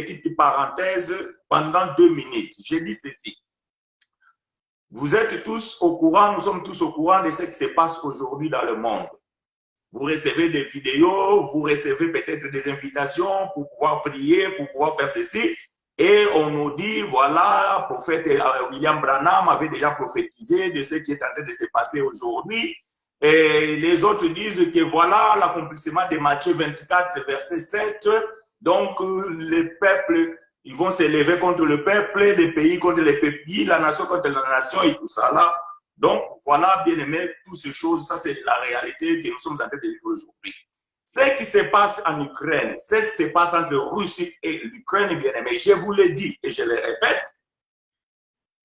petite parenthèse pendant 2 minutes. J'ai dit ceci. Vous êtes tous au courant, nous sommes tous au courant de ce qui se passe aujourd'hui dans le monde. Vous recevez des vidéos, vous recevez peut-être des invitations pour pouvoir prier, pour pouvoir faire ceci. Et on nous dit, voilà, le prophète William Branham avait déjà prophétisé de ce qui est en train de se passer aujourd'hui. Et les autres disent que voilà l'accomplissement de Matthieu 24, verset 7. Donc, les peuples, ils vont s'élever contre le peuple, les pays contre les pays, la nation contre la nation et tout ça là. Donc, voilà, bien aimé, toutes ces choses, ça c'est la réalité que nous sommes en train de vivre aujourd'hui. Ce qui se passe en Ukraine, ce qui se passe entre Russie et l'Ukraine, bien aimé, je vous le dis et je le répète,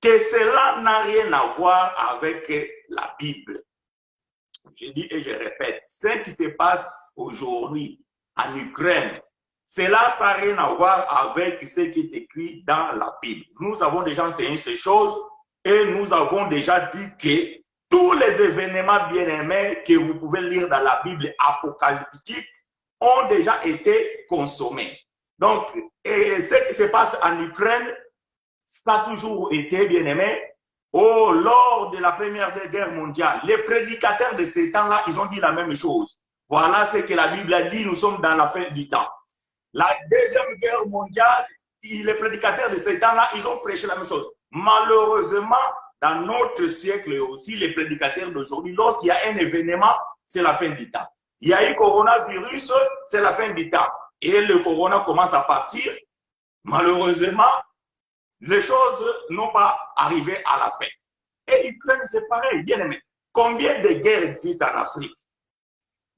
que cela n'a rien à voir avec la Bible. Je dis et je répète, ce qui se passe aujourd'hui en Ukraine, cela n'a rien à voir avec ce qui est écrit dans la Bible. Nous avons déjà enseigné ces choses et nous avons déjà dit que tous les événements bien-aimés que vous pouvez lire dans la Bible apocalyptique ont déjà été consommés. Donc, et ce qui se passe en Ukraine, ça a toujours été bien-aimé. Oh, lors de la Première Guerre mondiale, les prédicateurs de ces temps-là, ils ont dit la même chose. Voilà ce que la Bible a dit, nous sommes dans la fin du temps. La Deuxième Guerre mondiale, les prédicateurs de ces temps-là, ils ont prêché la même chose. Malheureusement, dans notre siècle aussi, les prédicateurs d'aujourd'hui, lorsqu'il y a un événement, c'est la fin du temps. Il y a eu coronavirus, c'est la fin du temps. Et le corona commence à partir. Malheureusement, les choses n'ont pas arrivé à la fin. Et Ukraine, c'est pareil, bien aimé. Combien de guerres existent en Afrique?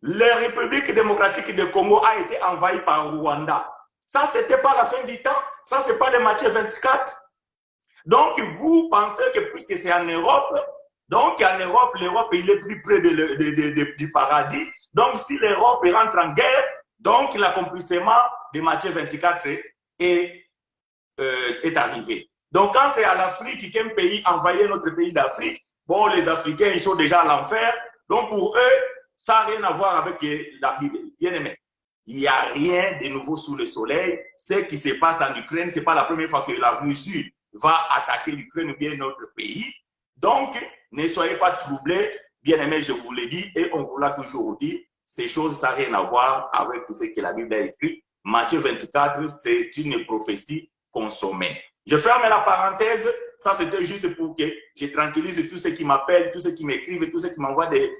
La République démocratique du Congo a été envahie par Rwanda. Ça, ce n'était pas la fin du temps. Ça, ce n'est pas le Matthieu 24. Donc, vous pensez que puisque c'est en Europe, donc en Europe, l'Europe, il est plus près du paradis. Donc, si l'Europe rentre en guerre, donc l'accomplissement de Matthieu 24 est arrivé. Donc, quand c'est à l'Afrique qu'un pays envahit notre pays d'Afrique, bon, les Africains, ils sont déjà à l'enfer. Donc, pour eux, ça n'a rien à voir avec la Bible. Bien aimé, il n'y a rien de nouveau sous le soleil. Ce qui se passe en Ukraine, ce n'est pas la première fois que la Russie va attaquer l'Ukraine ou bien notre pays. Donc, ne soyez pas troublés. Bien aimé, je vous l'ai dit et on vous l'a toujours dit. Ces choses, ça n'a rien à voir avec ce que la Bible a écrit. Matthieu 24, c'est une prophétie consommée. Je ferme la parenthèse. Ça, c'était juste pour que je tranquillise tous ceux qui m'appellent, tous ceux qui m'écrivent, tous ceux qui m'envoient des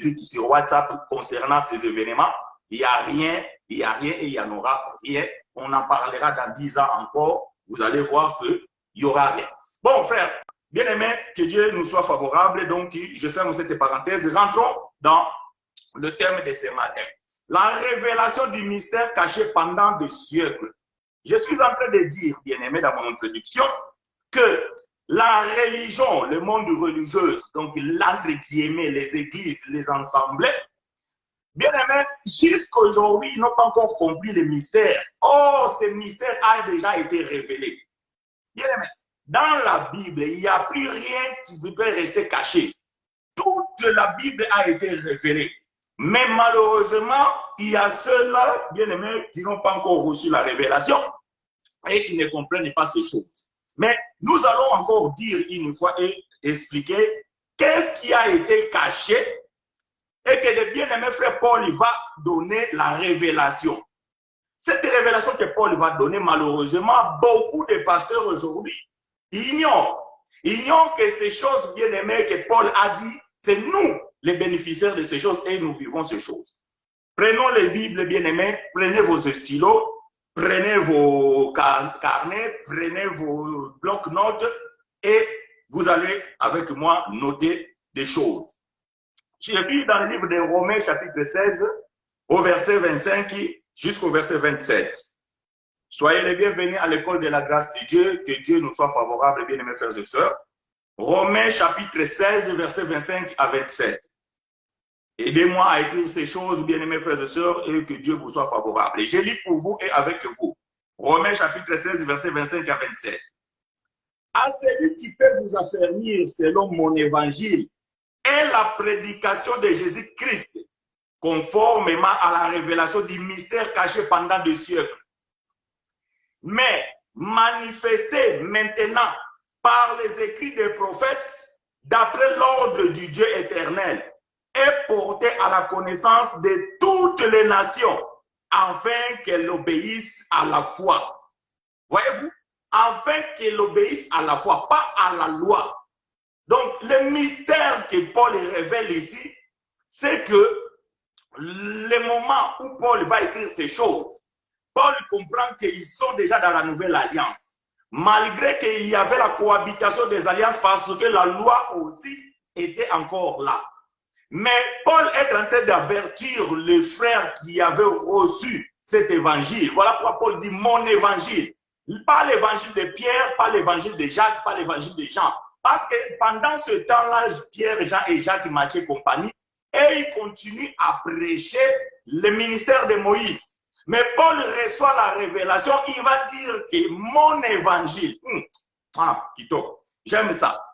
trucs sur WhatsApp concernant ces événements. Il n'y a rien et il n'y en aura rien. On en parlera dans 10 ans encore. Vous allez voir qu'il n'y aura rien. Bon, frère, bien aimé, que Dieu nous soit favorable. Donc, je ferme cette parenthèse. Rentrons dans le thème de ce matin. La révélation du mystère caché pendant des siècles. Je suis en train de dire, bien aimé, dans mon introduction, que la religion, le monde religieux, donc l'entre guillemets, les églises, les assemblées, bien aimé, jusqu'à aujourd'hui, ils n'ont pas encore compris le mystère. Or, ce mystère a déjà été révélé. Bien aimé, dans la Bible, il n'y a plus rien qui peut rester caché. Toute la Bible a été révélée. Mais malheureusement, il y a ceux-là, bien aimés, qui n'ont pas encore reçu la révélation et qui ne comprennent pas ces choses. Mais nous allons encore dire une fois et expliquer qu'est-ce qui a été caché et que le bien-aimé frère Paul va donner la révélation. Cette révélation que Paul va donner, malheureusement, beaucoup de pasteurs aujourd'hui ignorent que ces choses bien-aimées que Paul a dit, c'est nous les bénéficiaires de ces choses et nous vivons ces choses. Prenons les Bibles bien-aimées, prenez vos stylos, prenez vos carnets, prenez vos blocs-notes et vous allez avec moi noter des choses. Je suis dans le livre de Romains chapitre 16 au verset 25 jusqu'au verset 27. Soyez les bienvenus à l'école de la grâce de Dieu, que Dieu nous soit favorable, bien-aimés frères et sœurs. Romains chapitre 16 verset 25 à 27. Aidez-moi à écrire ces choses, bien-aimés frères et sœurs, et que Dieu vous soit favorable. Et je lis pour vous et avec vous. Romains chapitre 16, verset 25 à 27. À celui qui peut vous affermir selon mon évangile et la prédication de Jésus-Christ, conformément à la révélation du mystère caché pendant des siècles, mais manifesté maintenant par les écrits des prophètes, d'après l'ordre du Dieu éternel, est porté à la connaissance de toutes les nations, afin qu'elles obéissent à la foi. Voyez-vous? Afin qu'elles obéissent à la foi, pas à la loi. Donc, le mystère que Paul révèle ici, c'est que le moment où Paul va écrire ces choses, Paul comprend qu'ils sont déjà dans la nouvelle alliance. Malgré qu'il y avait la cohabitation des alliances parce que la loi aussi était encore là. Mais Paul est en train d'avertir les frères qui avaient reçu cet évangile. Voilà pourquoi Paul dit mon évangile. Pas l'évangile de Pierre, pas l'évangile de Jacques, pas l'évangile de Jean. Parce que pendant ce temps-là, Pierre, Jean et Jacques marchaient compagnie et ils continuent à prêcher le ministère de Moïse. Mais Paul reçoit la révélation, il va dire que mon évangile, j'aime ça.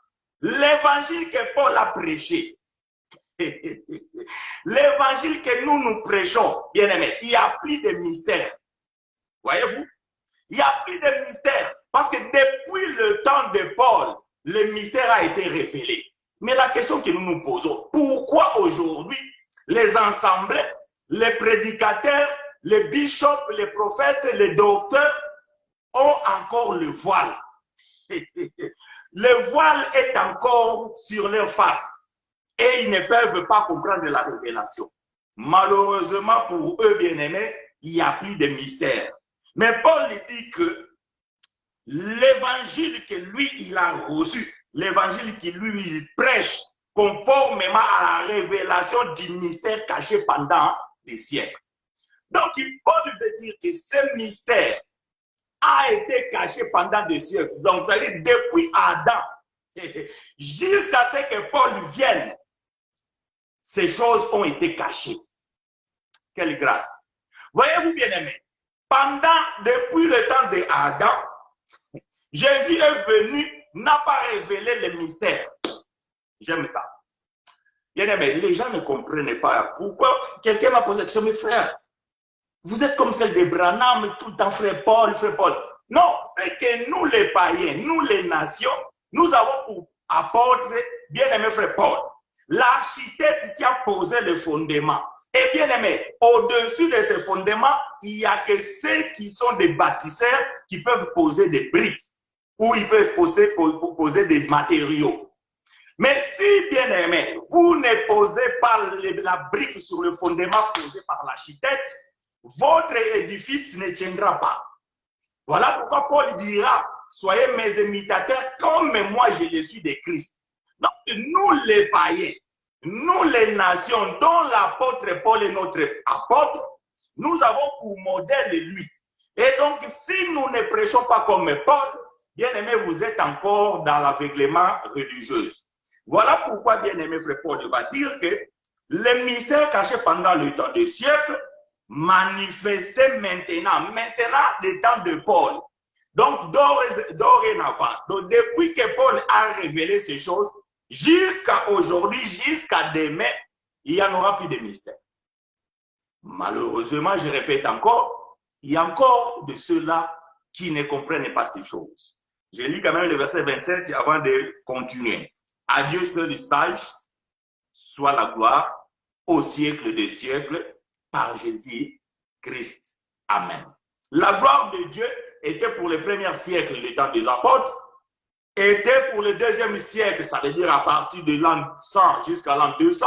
L'évangile que Paul a prêché, l'évangile que nous prêchons, bien aimé, il n'y a plus de mystère. Voyez-vous? Il n'y a plus de mystère. Parce que depuis le temps de Paul, le mystère a été révélé. Mais la question que nous nous posons, pourquoi aujourd'hui les assemblées, les prédicateurs, les bishops, les prophètes, les docteurs ont encore le voile? Le voile est encore sur leur face et ils ne peuvent pas comprendre la révélation. Malheureusement pour eux, bien-aimés, il n'y a plus de mystère. Mais Paul dit que l'évangile que lui, il a reçu, l'évangile qui lui, il prêche conformément à la révélation du mystère caché pendant des siècles. Donc, Paul veut dire que ce mystère a été caché pendant des siècles. Donc, ça veut dire depuis Adam jusqu'à ce que Paul vienne, ces choses ont été cachées. Quelle grâce! Voyez-vous, bien-aimés, depuis le temps d'Adam, Jésus est venu, n'a pas révélé le mystère. J'aime ça. Bien-aimés, les gens ne comprennent pas. Pourquoi? Quelqu'un m'a posé la question, mes frères, vous êtes comme celle de Branham, tout le temps, frère Paul, frère Paul. Non, c'est que nous les païens, nous les nations, nous avons pour apôtre, bien-aimé frère Paul, l'architecte qui a posé le fondement. Et bien aimé, au-dessus de ces fondements, il n'y a que ceux qui sont des bâtisseurs qui peuvent poser des briques ou ils peuvent poser des matériaux. Mais si, bien aimé, vous ne posez pas la brique sur le fondement posé par l'architecte, votre édifice ne tiendra pas. Voilà pourquoi Paul dira, soyez mes imitateurs comme moi je le suis de Christ. Donc, nous les païens, nous les nations dont l'apôtre Paul est notre apôtre, nous avons pour modèle lui. Et donc, si nous ne prêchons pas comme Paul, bien aimé, vous êtes encore dans l'aveuglement religieux. Voilà pourquoi, bien aimé frère Paul va dire que le mystère caché pendant le temps des siècles, manifesté maintenant le temps de Paul. Donc, dorénavant, donc depuis que Paul a révélé ces choses, jusqu'à aujourd'hui, jusqu'à demain, il n'y en aura plus de mystère. Malheureusement, je répète encore, il y a encore de ceux-là qui ne comprennent pas ces choses. Je lis quand même le verset 27 avant de continuer. À Dieu seul sage soit la gloire au siècle des siècles par Jésus-Christ. Amen. La gloire de Dieu était pour le premier siècle, le temps des apôtres, était pour le deuxième siècle, ça veut dire à partir de l'an 100 jusqu'à l'an 200,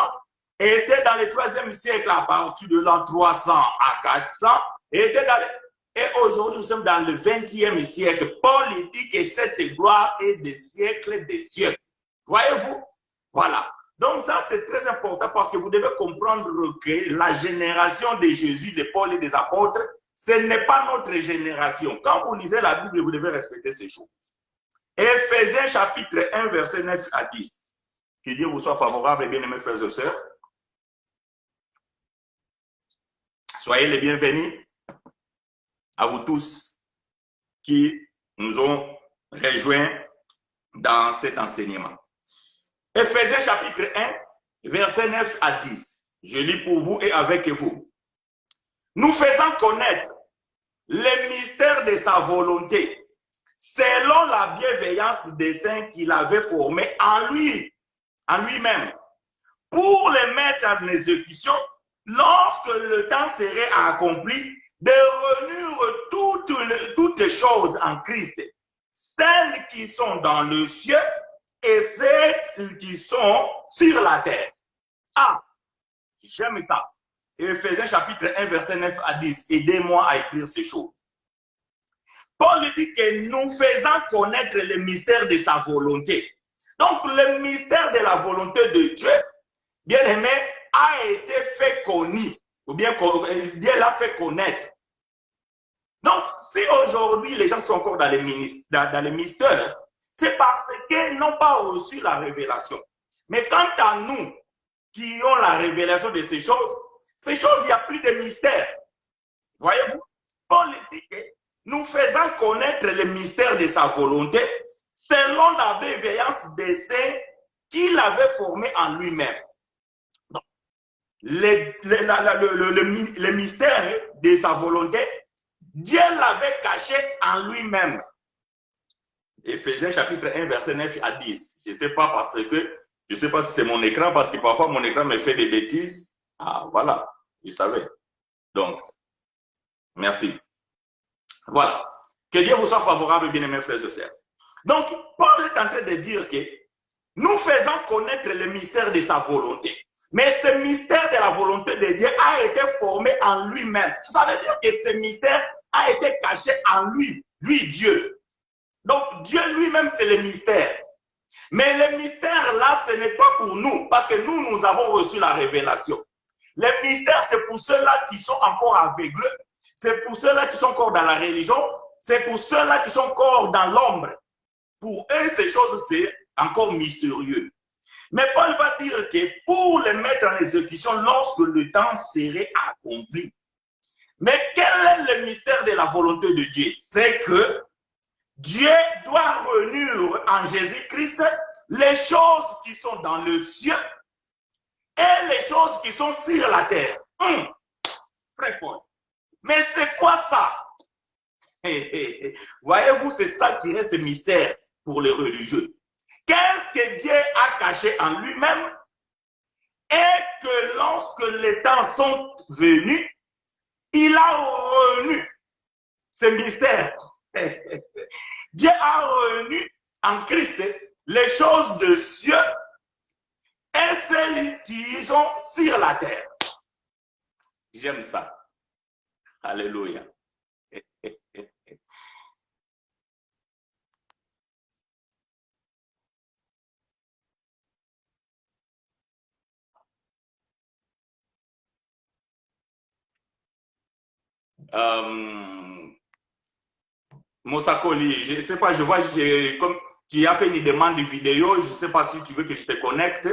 était dans le troisième siècle à partir de l'an 300 à 400, et aujourd'hui nous sommes dans le 20e siècle. Paul dit que cette gloire est des siècles des siècles. Voyez-vous? Voilà. Donc ça c'est très important parce que vous devez comprendre que la génération de Jésus, de Paul et des apôtres, ce n'est pas notre génération. Quand vous lisez la Bible, vous devez respecter ces choses. Éphésiens chapitre 1, verset 9 à 10. Que Dieu vous soit favorable et bien-aimés frères et sœurs. Soyez les bienvenus à vous tous qui nous ont rejoints dans cet enseignement. Éphésiens chapitre 1, verset 9 à 10. Je lis pour vous et avec vous. Nous faisons connaître les mystères de sa volonté, selon la bienveillance des saints qu'il avait formés en lui-même, pour les mettre en exécution, lorsque le temps serait accompli, de renouer toutes choses en Christ, celles qui sont dans le ciel et celles qui sont sur la terre. Ah, j'aime ça. Éphésiens chapitre 1, verset 9 à 10. Aidez-moi à écrire ces choses. Paul dit que nous faisons connaître le mystère de sa volonté. Donc, le mystère de la volonté de Dieu, bien aimé, a été fait connu, ou bien Dieu l'a fait connaître. Donc, si aujourd'hui les gens sont encore dans les mystères, c'est parce qu'ils n'ont pas reçu la révélation. Mais quant à nous, qui ont la révélation de ces choses, il n'y a plus de mystère. Voyez-vous, Paul dit que nous faisons connaître le mystère de sa volonté selon la bienveillance des saints qu'il avait formés en lui-même. Le mystère de sa volonté, Dieu l'avait caché en lui-même. Éphésiens chapitre 1, verset 9 à 10. Je ne sais pas parce que, je ne sais pas si c'est mon écran, parce que parfois mon écran me fait des bêtises. Ah, voilà, vous savez. Donc, merci. Voilà. Que Dieu vous soit favorable, bien-aimés frères et sœurs. Donc, Paul est en train de dire que nous faisons connaître le mystère de sa volonté. Mais ce mystère de la volonté de Dieu a été formé en lui-même. Ça veut dire que ce mystère a été caché en lui, Dieu. Donc, Dieu lui-même, c'est le mystère. Mais le mystère là, ce n'est pas pour nous, parce que nous avons reçu la révélation. Le mystère, c'est pour ceux-là qui sont encore aveugles, c'est pour ceux-là qui sont encore dans la religion, c'est pour ceux-là qui sont encore dans l'ombre. Pour eux, ces choses, c'est encore mystérieux. Mais Paul va dire que pour les mettre en exécution lorsque le temps serait accompli. Mais quel est le mystère de la volonté de Dieu? C'est que Dieu doit réunir en Jésus-Christ les choses qui sont dans le ciel et les choses qui sont sur la terre. Frère Paul. Mais c'est quoi ça? Voyez-vous, c'est ça qui reste mystère pour les religieux. Qu'est-ce que Dieu a caché en lui-même et que lorsque les temps sont venus, il a revenu ce mystère. Dieu a revenu en Christ les choses de cieux et celles qui sont sur la terre. J'aime ça. Alléluia. Mosakoli, je ne sais pas, je vois, comme tu as fait une demande de vidéo, je ne sais pas si tu veux que je te connecte,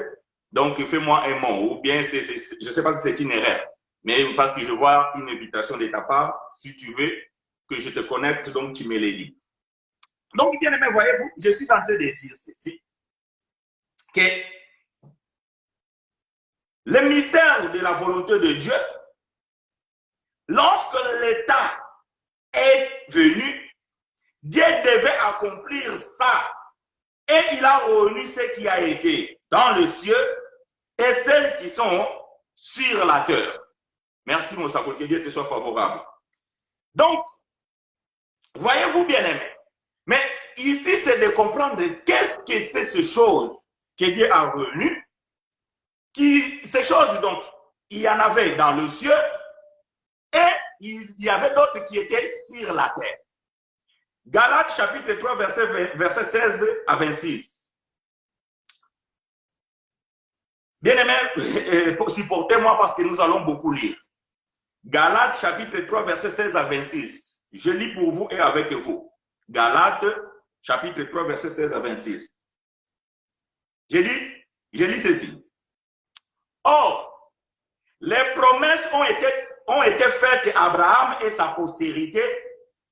donc fais-moi un mot, ou bien je ne sais pas si c'est une erreur, mais parce que je vois une invitation de ta part, si tu veux que je te connecte, donc tu me le dis. Donc, bien aimé, voyez-vous, je suis en train de dire ceci, que le mystère de la volonté de Dieu, lorsque le temps est venu, Dieu devait accomplir ça. Et il a réuni ce qui a été dans le ciel et celles qui sont sur la terre. Merci, mon Sako, que Dieu te soit favorable. Donc, voyez-vous, bien aimé. Mais ici, c'est de comprendre qu'est-ce que c'est ces choses que Dieu a réunies. Ces choses, donc, il y en avait dans le ciel et il y avait d'autres qui étaient sur la terre. Galates chapitre 3, verset 16 à 26. Bien-aimés, supportez-moi parce que nous allons beaucoup lire. Galates chapitre 3, verset 16 à 26. Je lis pour vous et avec vous. Galates chapitre 3, verset 16 à 26. Je lis ceci. Or, les promesses ont été faites à Abraham et sa postérité.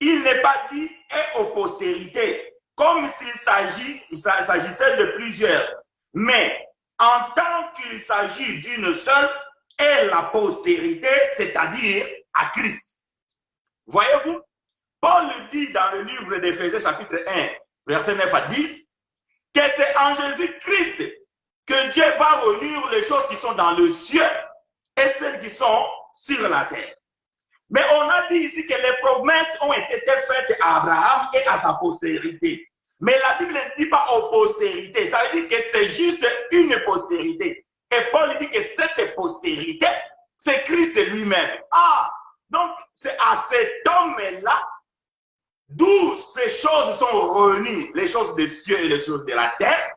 Il n'est pas dit et aux postérités, comme s'il s'agissait de plusieurs, mais en tant qu'il s'agit d'une seule, et la postérité, c'est-à-dire à Christ. Voyez-vous, Paul dit dans le livre d'Éphésiens chapitre 1, verset 9 à 10, que c'est en Jésus-Christ que Dieu va réunir les choses qui sont dans le ciel et celles qui sont sur la terre. Mais on a dit ici que les promesses ont été faites à Abraham et à sa postérité. Mais la Bible ne dit pas aux postérités. Ça veut dire que c'est juste une postérité. Et Paul dit que cette postérité, c'est Christ lui-même. Ah, donc c'est à cet homme-là d'où ces choses sont réunies, les choses des cieux et les choses de la terre,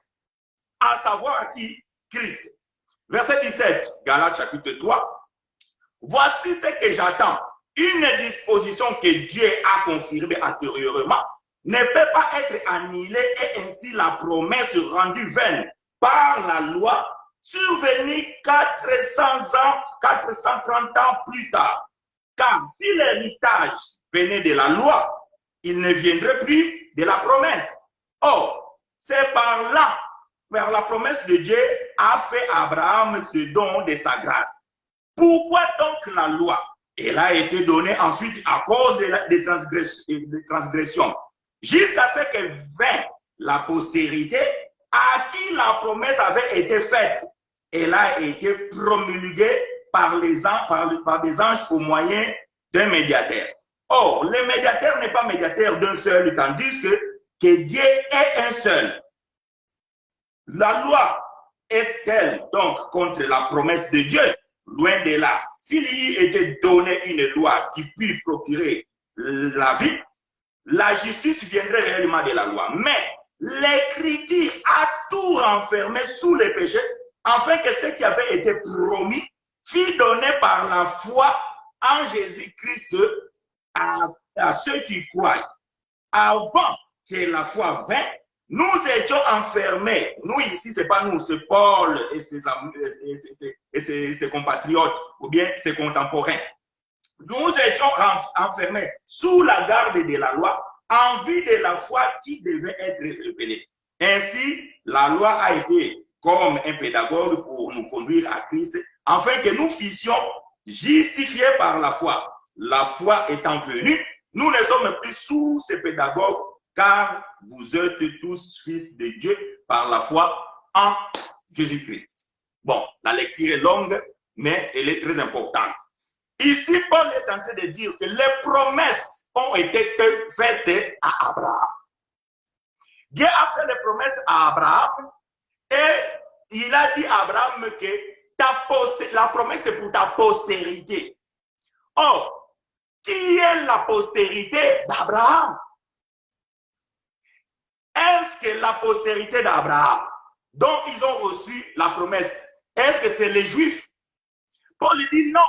à savoir à qui? Christ. Verset 17, Galates chapitre 3. Voici ce que j'attends. Une disposition que Dieu a confirmée antérieurement ne peut pas être annulée et ainsi la promesse rendue vaine par la loi survenue 430 ans plus tard. Car si l'héritage venait de la loi, il ne viendrait plus de la promesse. Or, c'est par là, vers la promesse de Dieu, a fait Abraham ce don de sa grâce. Pourquoi donc la loi? Elle a été donnée ensuite à cause des transgressions, jusqu'à ce que vint la postérité à qui la promesse avait été faite. Elle a été promulguée par des anges au moyen d'un médiateur. Or, le médiateur n'est pas médiateur d'un seul, tandis que Dieu est un seul. La loi est-elle donc contre la promesse de Dieu? Loin de là. S'il y était donné une loi qui puisse procurer la vie, la justice viendrait réellement de la loi. Mais l'Écriture a tout renfermé sous les péchés, afin que ce qui avait été promis fût donné par la foi en Jésus-Christ à ceux qui croient. Avant que la foi vint, nous étions enfermés. Nous ici, ce n'est pas nous, c'est Paul et ses compatriotes ou bien ses contemporains. Nous étions enfermés sous la garde de la loi en vue de la foi qui devait être révélée. Ainsi, la loi a été comme un pédagogue pour nous conduire à Christ, afin que nous fussions justifiés par la foi. La foi étant venue, nous ne sommes plus sous ce pédagogue, car vous êtes tous fils de Dieu par la foi en Jésus-Christ. Bon, la lecture est longue, mais elle est très importante. Ici, Paul est en train de dire que les promesses ont été faites à Abraham. Dieu a fait les promesses à Abraham et il a dit à Abraham que la promesse est pour ta postérité. Or, qui est la postérité d'Abraham? Est-ce que la postérité d'Abraham, dont ils ont reçu la promesse, est-ce que c'est les Juifs? Paul dit non.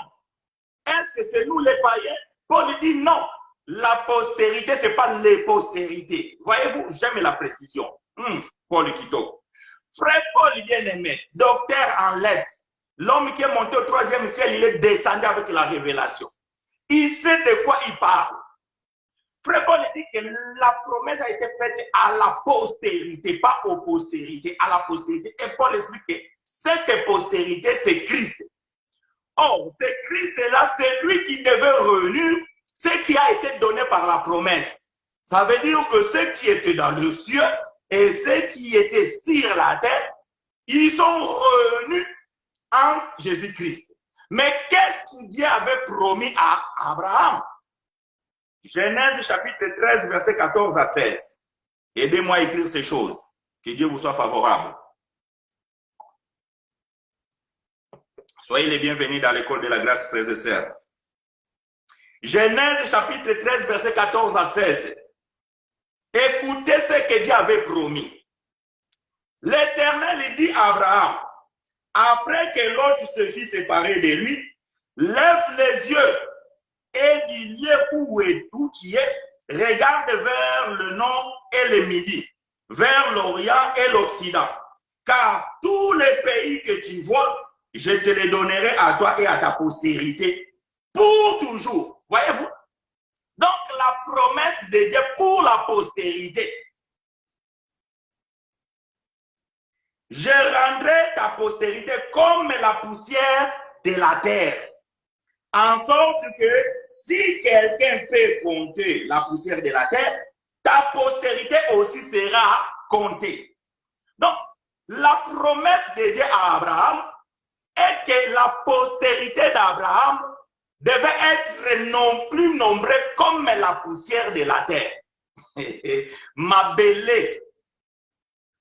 Est-ce que c'est nous les païens? Paul dit non. La postérité, ce n'est pas les postérités. Voyez-vous, j'aime la précision. Paul Kito. Frère Paul bien-aimé, docteur en lettres, l'homme qui est monté au 3e ciel, il est descendu avec la révélation. Il sait de quoi il parle. Frère Paul dit que la promesse a été faite à la postérité, pas aux postérités, à la postérité. Et Paul explique que cette postérité, c'est Christ. Or, c'est Christ-là, c'est lui qui devait réunir ce qui a été donné par la promesse. Ça veut dire que ceux qui étaient dans le ciel et ceux qui étaient sur la terre, ils sont réunis en Jésus-Christ. Mais qu'est-ce que Dieu avait promis à Abraham? Genèse chapitre 13, verset 14 à 16. Aidez-moi à écrire ces choses. Que Dieu vous soit favorable. Soyez les bienvenus dans l'école de la grâce, frères et sœurs. Genèse chapitre 13, verset 14 à 16. Écoutez ce que Dieu avait promis. L'Éternel dit à Abraham, après que l'autre se fut séparé de lui, lève les yeux et du lieu où tu es, regarde vers le nord et le midi, vers l'Orient et l'Occident. Car tous les pays que tu vois, je te les donnerai à toi et à ta postérité pour toujours. Voyez-vous? Donc, la promesse de Dieu pour la postérité. Je rendrai ta postérité comme la poussière de la terre. En sorte que si quelqu'un peut compter la poussière de la terre, ta postérité aussi sera comptée. Donc, la promesse de Dieu à Abraham est que la postérité d'Abraham devait être non plus nombrée comme la poussière de la terre. Ma belle.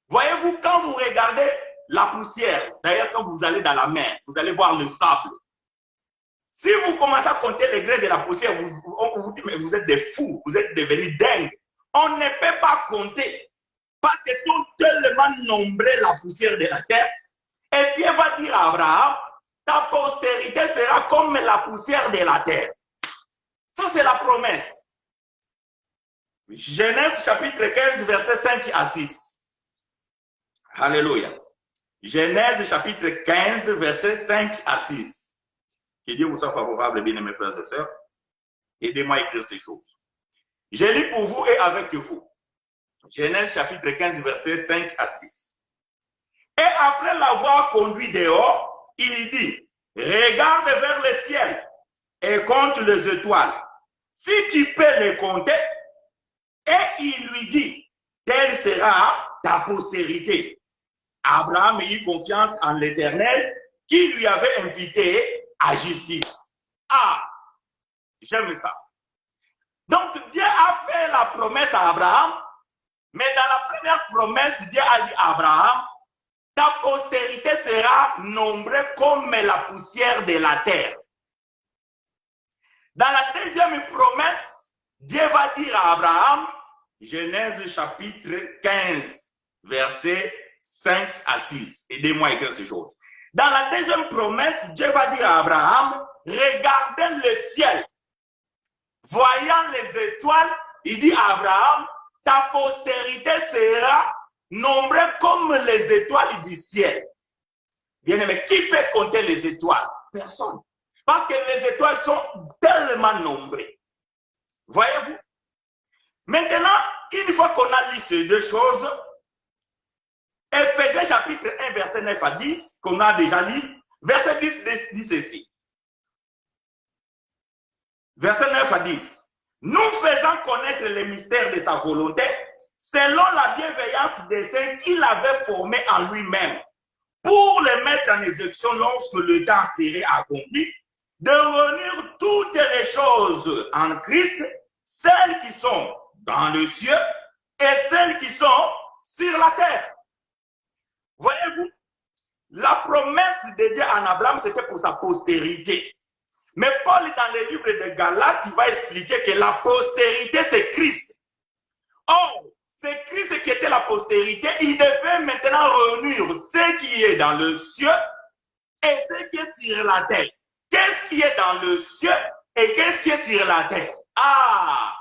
Voyez-vous, quand vous regardez la poussière, d'ailleurs quand vous allez dans la mer, vous allez voir le sable. Si vous commencez à compter les grains de la poussière, on vous dit, mais vous êtes des fous, vous êtes devenus dingues. On ne peut pas compter parce que sont tellement nombreux la poussière de la terre. Et Dieu va dire à Abraham, ta postérité sera comme la poussière de la terre. Ça, c'est la promesse. Genèse chapitre 15, versets 5 à 6. Alléluia. Genèse chapitre 15, versets 5 à 6. Que Dieu vous soit favorable, bien aimés frères et sœurs. Aidez-moi à écrire ces choses. Je lis pour vous et avec vous. Genèse chapitre 15, versets 5 à 6. Et après l'avoir conduit dehors, il dit, regarde vers le ciel et compte les étoiles. Si tu peux les compter, et il lui dit, telle sera ta postérité. Abraham eut confiance en l'Éternel qui lui avait imputé à justice. Ah, j'aime ça. Donc Dieu a fait la promesse à Abraham, mais dans la première promesse, Dieu a dit à Abraham, ta postérité sera nombrée comme la poussière de la terre. Dans la deuxième promesse, Dieu va dire à Abraham, Genèse chapitre 15, versets 5 à 6. Aidez-moi à écrire ces choses. Dans la deuxième promesse, Dieu va dire à Abraham, regardez le ciel. Voyant les étoiles, il dit à Abraham, ta postérité sera nombreux comme les étoiles du ciel. Bien-aimé, qui peut compter les étoiles? Personne. Parce que les étoiles sont tellement nombreuses. Voyez-vous? Maintenant, une fois qu'on a lu ces deux choses, Éphésiens chapitre 1, verset 9 à 10, qu'on a déjà lu, verset 10 dit ceci. Verset 9 à 10. Nous faisons connaître les mystères de sa volonté, selon la bienveillance des saints qu'il avait formés en lui-même, pour les mettre en exécution lorsque le temps serait accompli, de réunir toutes les choses en Christ, celles qui sont dans le ciel et celles qui sont sur la terre. Voyez-vous, la promesse de Dieu en Abraham, c'était pour sa postérité. Mais Paul, dans le livre de Galates, il va expliquer que la postérité, c'est Christ. Or, c'est Christ qui était la postérité. Il devait maintenant réunir ce qui est dans le ciel et ce qui est sur la terre. Qu'est-ce qui est dans le ciel et qu'est-ce qui est sur la terre? Ah!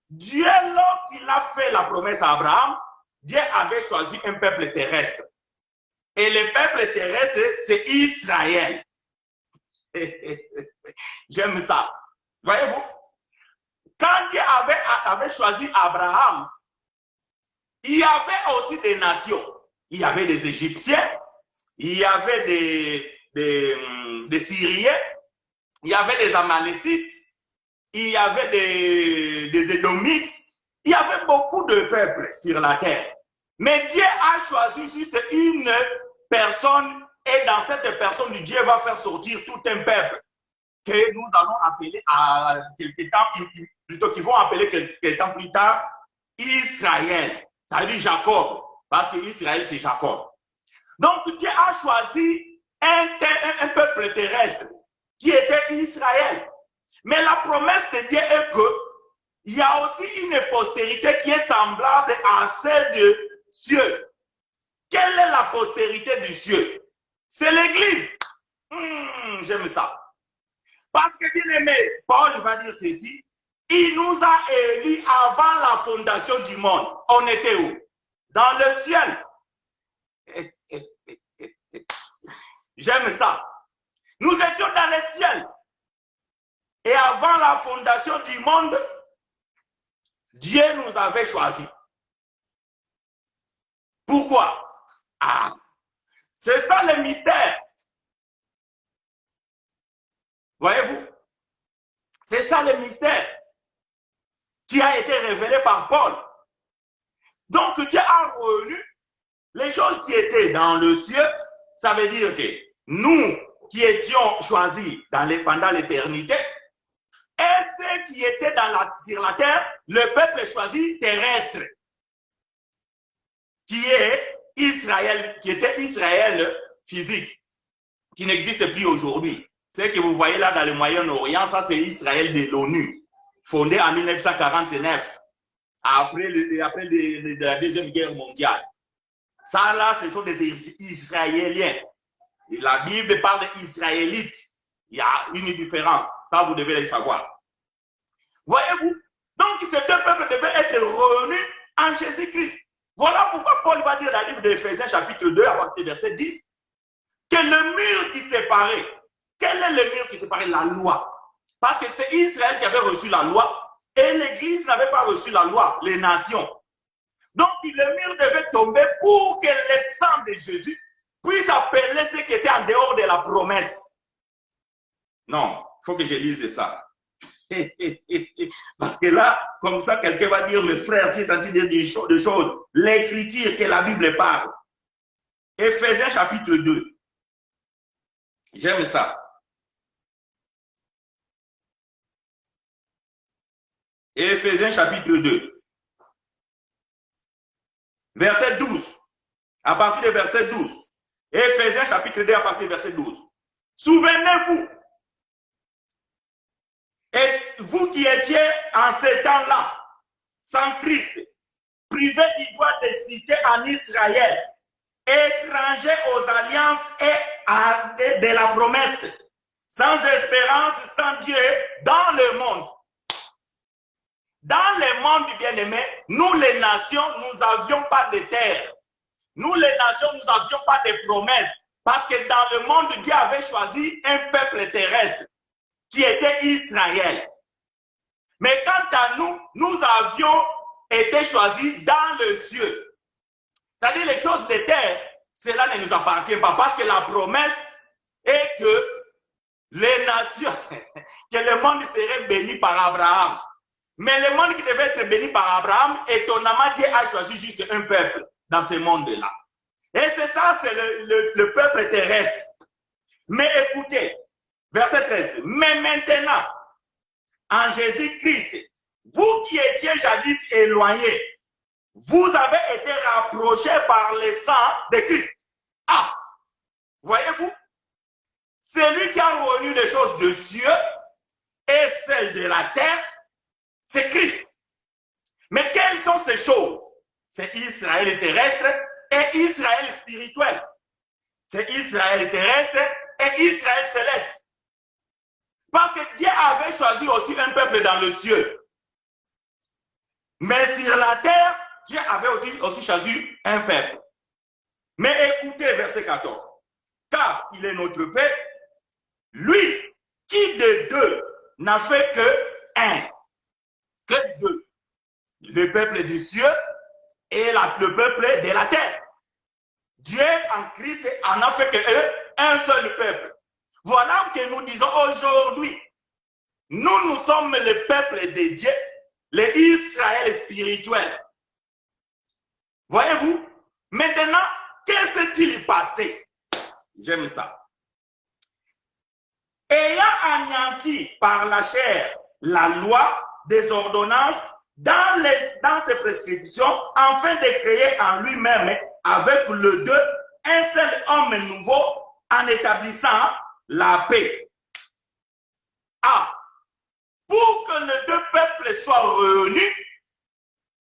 Dieu, lorsqu'il a fait la promesse à Abraham, Dieu avait choisi un peuple terrestre. Et le peuple terrestre, c'est Israël. J'aime ça. Voyez-vous, quand Dieu avait choisi Abraham, il y avait aussi des nations. Il y avait des Égyptiens, il y avait des Syriens, il y avait des Amalécites, il y avait des Édomites, il y avait beaucoup de peuples sur la terre. Mais Dieu a choisi juste une personne et dans cette personne, Dieu va faire sortir tout un peuple que nous allons appeler à quelque temps, plutôt qu'ils vont appeler quelque temps plus tard, Israël. Ça veut dire Jacob, parce que Israël, c'est Jacob. Donc, Dieu a choisi un peuple terrestre qui était Israël. Mais la promesse de Dieu est qu'il y a aussi une postérité qui est semblable à celle de Dieu. Quelle est la postérité du ciel? C'est l'Église. J'aime ça. Parce que, bien aimé, Paul va dire ceci, il nous a élus avant la fondation du monde. On était où? Dans le ciel. J'aime ça. Nous étions dans le ciel. Et avant la fondation du monde, Dieu nous avait choisis. Pourquoi? Ah, c'est ça le mystère. Voyez-vous? C'est ça le mystère qui a été révélé par Paul. Donc Dieu a revenu les choses qui étaient dans le ciel. Ça veut dire que nous qui étions choisis pendant l'éternité, et ceux qui étaient sur la terre, le peuple choisi terrestre, qui est Israël, qui était Israël physique, qui n'existe plus aujourd'hui. Ce que vous voyez là dans le Moyen-Orient, ça c'est Israël de l'ONU, fondé en 1949, après la Deuxième Guerre mondiale. Ça là, ce sont des Israéliens. Et la Bible parle d'Israélites. Il y a une différence. Ça, vous devez le savoir. Voyez-vous? Donc, ces deux peuples devaient être revenus en Jésus-Christ. Voilà pourquoi Paul va dire dans le livre d'Éphésiens, chapitre 2, à partir du verset 10, que le mur qui séparait, quel est le mur qui séparait? La loi. Parce que c'est Israël qui avait reçu la loi et l'Église n'avait pas reçu la loi, les nations. Donc, le mur devait tomber pour que le sang de Jésus puisse appeler ceux qui étaient en dehors de la promesse. Non, il faut que je lise ça. Parce que là, comme ça, quelqu'un va dire, mes frères, tu es en train de dire des choses. L'écriture que la Bible parle. Éphésiens chapitre 2. J'aime ça. Éphésiens chapitre 2. Verset 12. À partir du verset 12. Éphésiens chapitre 2 à partir du verset 12. Souvenez-vous. Et vous qui étiez en ces temps-là, sans Christ, privés du droit de cité en Israël, étrangers aux alliances et de la promesse, sans espérance, sans Dieu, dans le monde. Dans le monde, bien-aimés, nous les nations, nous n'avions pas de terre. Nous les nations, nous n'avions pas de promesses. Parce que dans le monde, Dieu avait choisi un peuple terrestre qui était Israël. Mais quant à nous, nous avions été choisis dans le ciel. C'est-à-dire les choses de terre, cela ne nous appartient pas. Parce que la promesse est que les nations, que le monde serait béni par Abraham. Mais le monde qui devait être béni par Abraham, étonnamment, Dieu a choisi juste un peuple dans ce monde-là. Et c'est ça, c'est le peuple terrestre. Mais écoutez, verset 13. Mais maintenant, en Jésus-Christ, vous qui étiez jadis éloignés, vous avez été rapprochés par le sang de Christ. Ah, voyez-vous, celui qui a reconnu les choses de cieux et celles de la terre, c'est Christ. Mais quelles sont ces choses? C'est Israël terrestre et Israël spirituel. C'est Israël terrestre et Israël céleste. Parce que Dieu avait choisi aussi un peuple dans le ciel. Mais sur la terre, Dieu avait aussi choisi un peuple. Mais écoutez verset 14. Car il est notre Père, lui qui de deux n'a fait que un. Que deux. Le peuple du ciel et le peuple de la terre. Dieu en Christ en a fait qu'un seul peuple. Voilà que nous disons aujourd'hui. Nous sommes le peuple de Dieu, le Israël spirituel. Voyez-vous? Maintenant, qu'est-ce qui s'est-il passé? J'aime ça. Ayant anéanti par la chair la loi des ordonnances dans ses prescriptions, afin de créer en lui-même avec le deux un seul homme nouveau en établissant la paix. Ah, pour que les deux peuples soient réunis,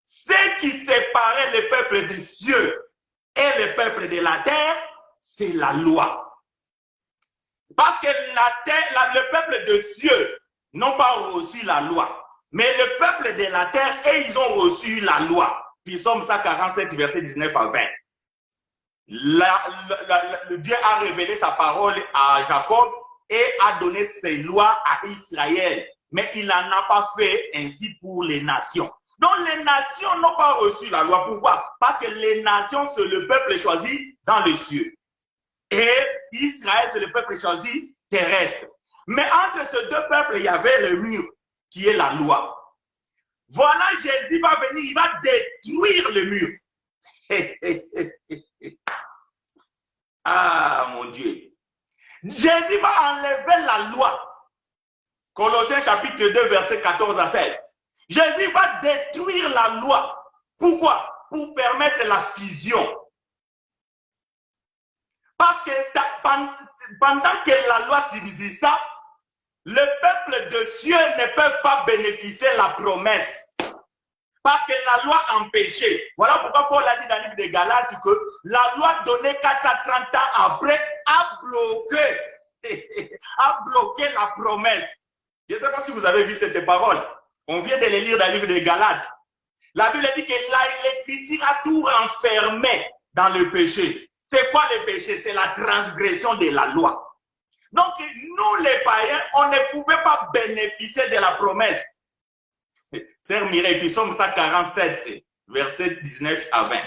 ce qui séparait le peuple des cieux et le peuple de la terre, c'est la loi. Parce que le peuple des cieux n'ont pas reçu la loi. Mais le peuple de la terre, et ils ont reçu la loi. Psaume 147, verset 19 à 20. Dieu a révélé sa parole à Jacob et a donné ses lois à Israël. Mais il n'en a pas fait ainsi pour les nations. Donc les nations n'ont pas reçu la loi. Pourquoi? Parce que les nations, c'est le peuple choisi dans les cieux. Et Israël, c'est le peuple choisi terrestre. Mais entre ces deux peuples, il y avait le mur. qui est la loi. Voilà, Jésus va venir, il va détruire le mur. Ah, mon Dieu. Jésus va enlever la loi. Colossiens chapitre 2, versets 14 à 16. Jésus va détruire la loi. Pourquoi? Pour permettre la fusion. Parce que pendant que la loi subsista, le peuple de Dieu ne peut pas bénéficier de la promesse. Parce que la loi empêchait. Voilà pourquoi Paul a dit dans le livre de Galates que la loi donnée 430 ans après a bloqué la promesse. Je ne sais pas si vous avez vu cette parole. On vient de les lire dans le livre de Galates. La Bible dit que l'Écriture a tout renfermé dans le péché. C'est quoi le péché? C'est la transgression de la loi. Donc, nous les païens, on ne pouvait pas bénéficier de la promesse. Sœur Mireille, puis Psaume 147, versets 19 à 20.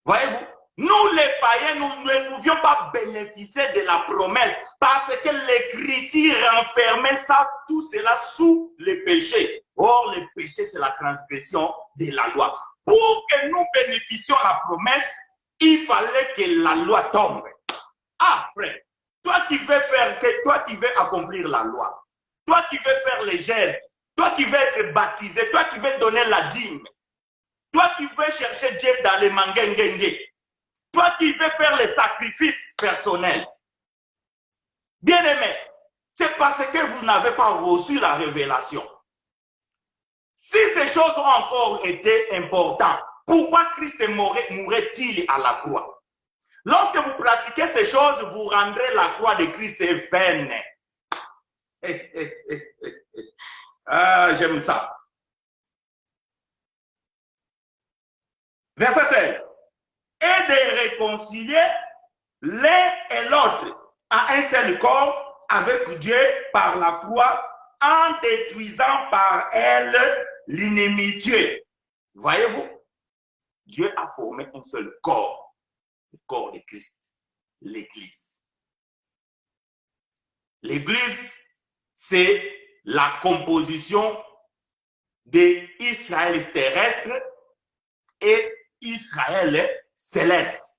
Voyez-vous, nous les païens, nous ne pouvions pas bénéficier de la promesse parce que l'Écriture renfermait ça, tout cela sous le péché. Or, le péché, c'est la transgression de la loi. Pour que nous bénéficions de la promesse, il fallait que la loi tombe. Après, toi qui veux accomplir la loi, toi qui veux faire les jeûnes, toi qui veux être baptisé, toi qui veux donner la dîme, toi qui veux chercher Dieu dans les mangengengue, toi qui veux faire les sacrifices personnels, bien-aimé, c'est parce que vous n'avez pas reçu la révélation. Si ces choses ont encore été importantes, pourquoi Christ mourrait-il à la croix? Lorsque vous pratiquez ces choses, vous rendrez la croix de Christ vaine. Ah, j'aime ça. Verset 16. Et de réconcilier l'un et l'autre à un seul corps avec Dieu par la croix, en détruisant par elle l'inimitié. Voyez-vous, Dieu a formé un seul corps, le corps de Christ, l'Église. L'Église, c'est la composition d'Israël terrestre et Israël céleste.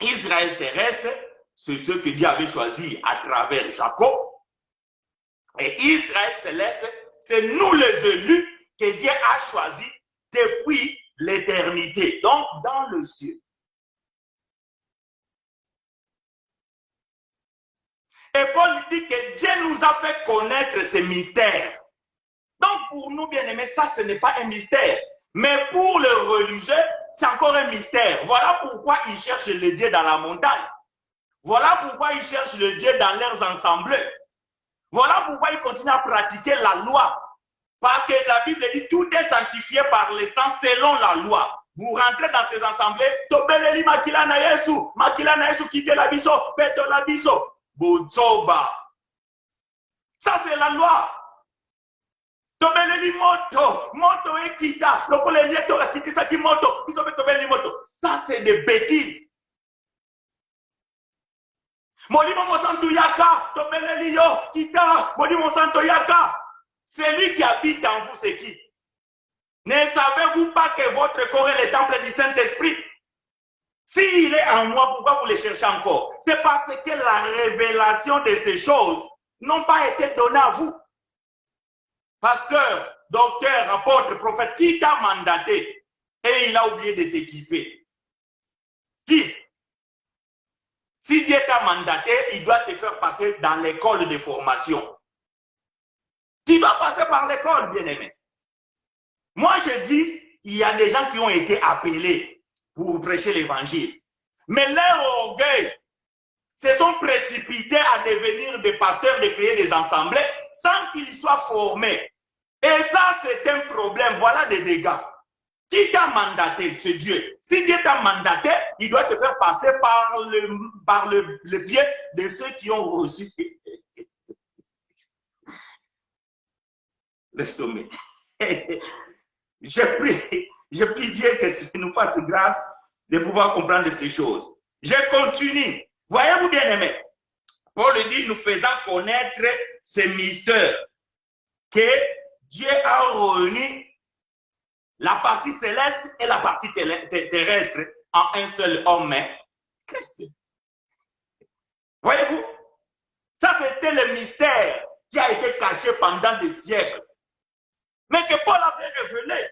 Israël terrestre, c'est ce que Dieu avait choisi à travers Jacob. Et Israël céleste, c'est nous les élus que Dieu a choisis depuis l'éternité, donc dans le ciel. Et Paul dit que Dieu nous a fait connaître ces mystères. Donc pour nous, bien-aimés, ça, ce n'est pas un mystère. Mais pour les religieux, c'est encore un mystère. Voilà pourquoi ils cherchent le Dieu dans la montagne. Voilà pourquoi ils cherchent le Dieu dans leurs assemblées. Voilà pourquoi ils continuent à pratiquer la loi. Parce que la Bible dit tout est sanctifié par le sang selon la loi. Vous rentrez dans ces assemblées, Tobeleli makila na Yesu, quitte la biso, peto la biso, Bozoba. Ça c'est la loi. Tobeleli moto ekita, lokole lieto la kitisa ki moto, biso pe tobeleli moto. Ça c'est des bêtises. Molimo mosanto yaka, tobeleli yo, kita, molimo mosanto yaka. Celui qui habite en vous, c'est qui? Ne savez-vous pas que votre corps est le temple du Saint-Esprit? S'il est en moi, pourquoi vous le cherchez encore? C'est parce que la révélation de ces choses n'ont pas été données à vous. Pasteur, docteur, apôtre, prophète, qui t'a mandaté et il a oublié de t'équiper? Qui? Si Dieu t'a mandaté, il doit te faire passer dans l'école de formation. Tu dois passer par l'école, bien-aimé. Moi, je dis, il y a des gens qui ont été appelés pour prêcher l'évangile. Mais leur orgueil se sont précipités à devenir des pasteurs, de créer des assemblées sans qu'ils soient formés. Et ça, c'est un problème. Voilà des dégâts. Qui t'a mandaté? C'est Dieu. Si Dieu t'a mandaté, il doit te faire passer par le pied de ceux qui ont reçu. Laisse tomber. Je prie Dieu que nous fasse grâce de pouvoir comprendre ces choses. Je continue. Voyez-vous, bien-aimés, Paul dit, nous faisant connaître ces mystères. que Dieu a réuni la partie céleste et la partie terrestre en un seul homme, Christ. Voyez-vous? Ça, c'était le mystère qui a été caché pendant des siècles, mais que Paul avait révélé.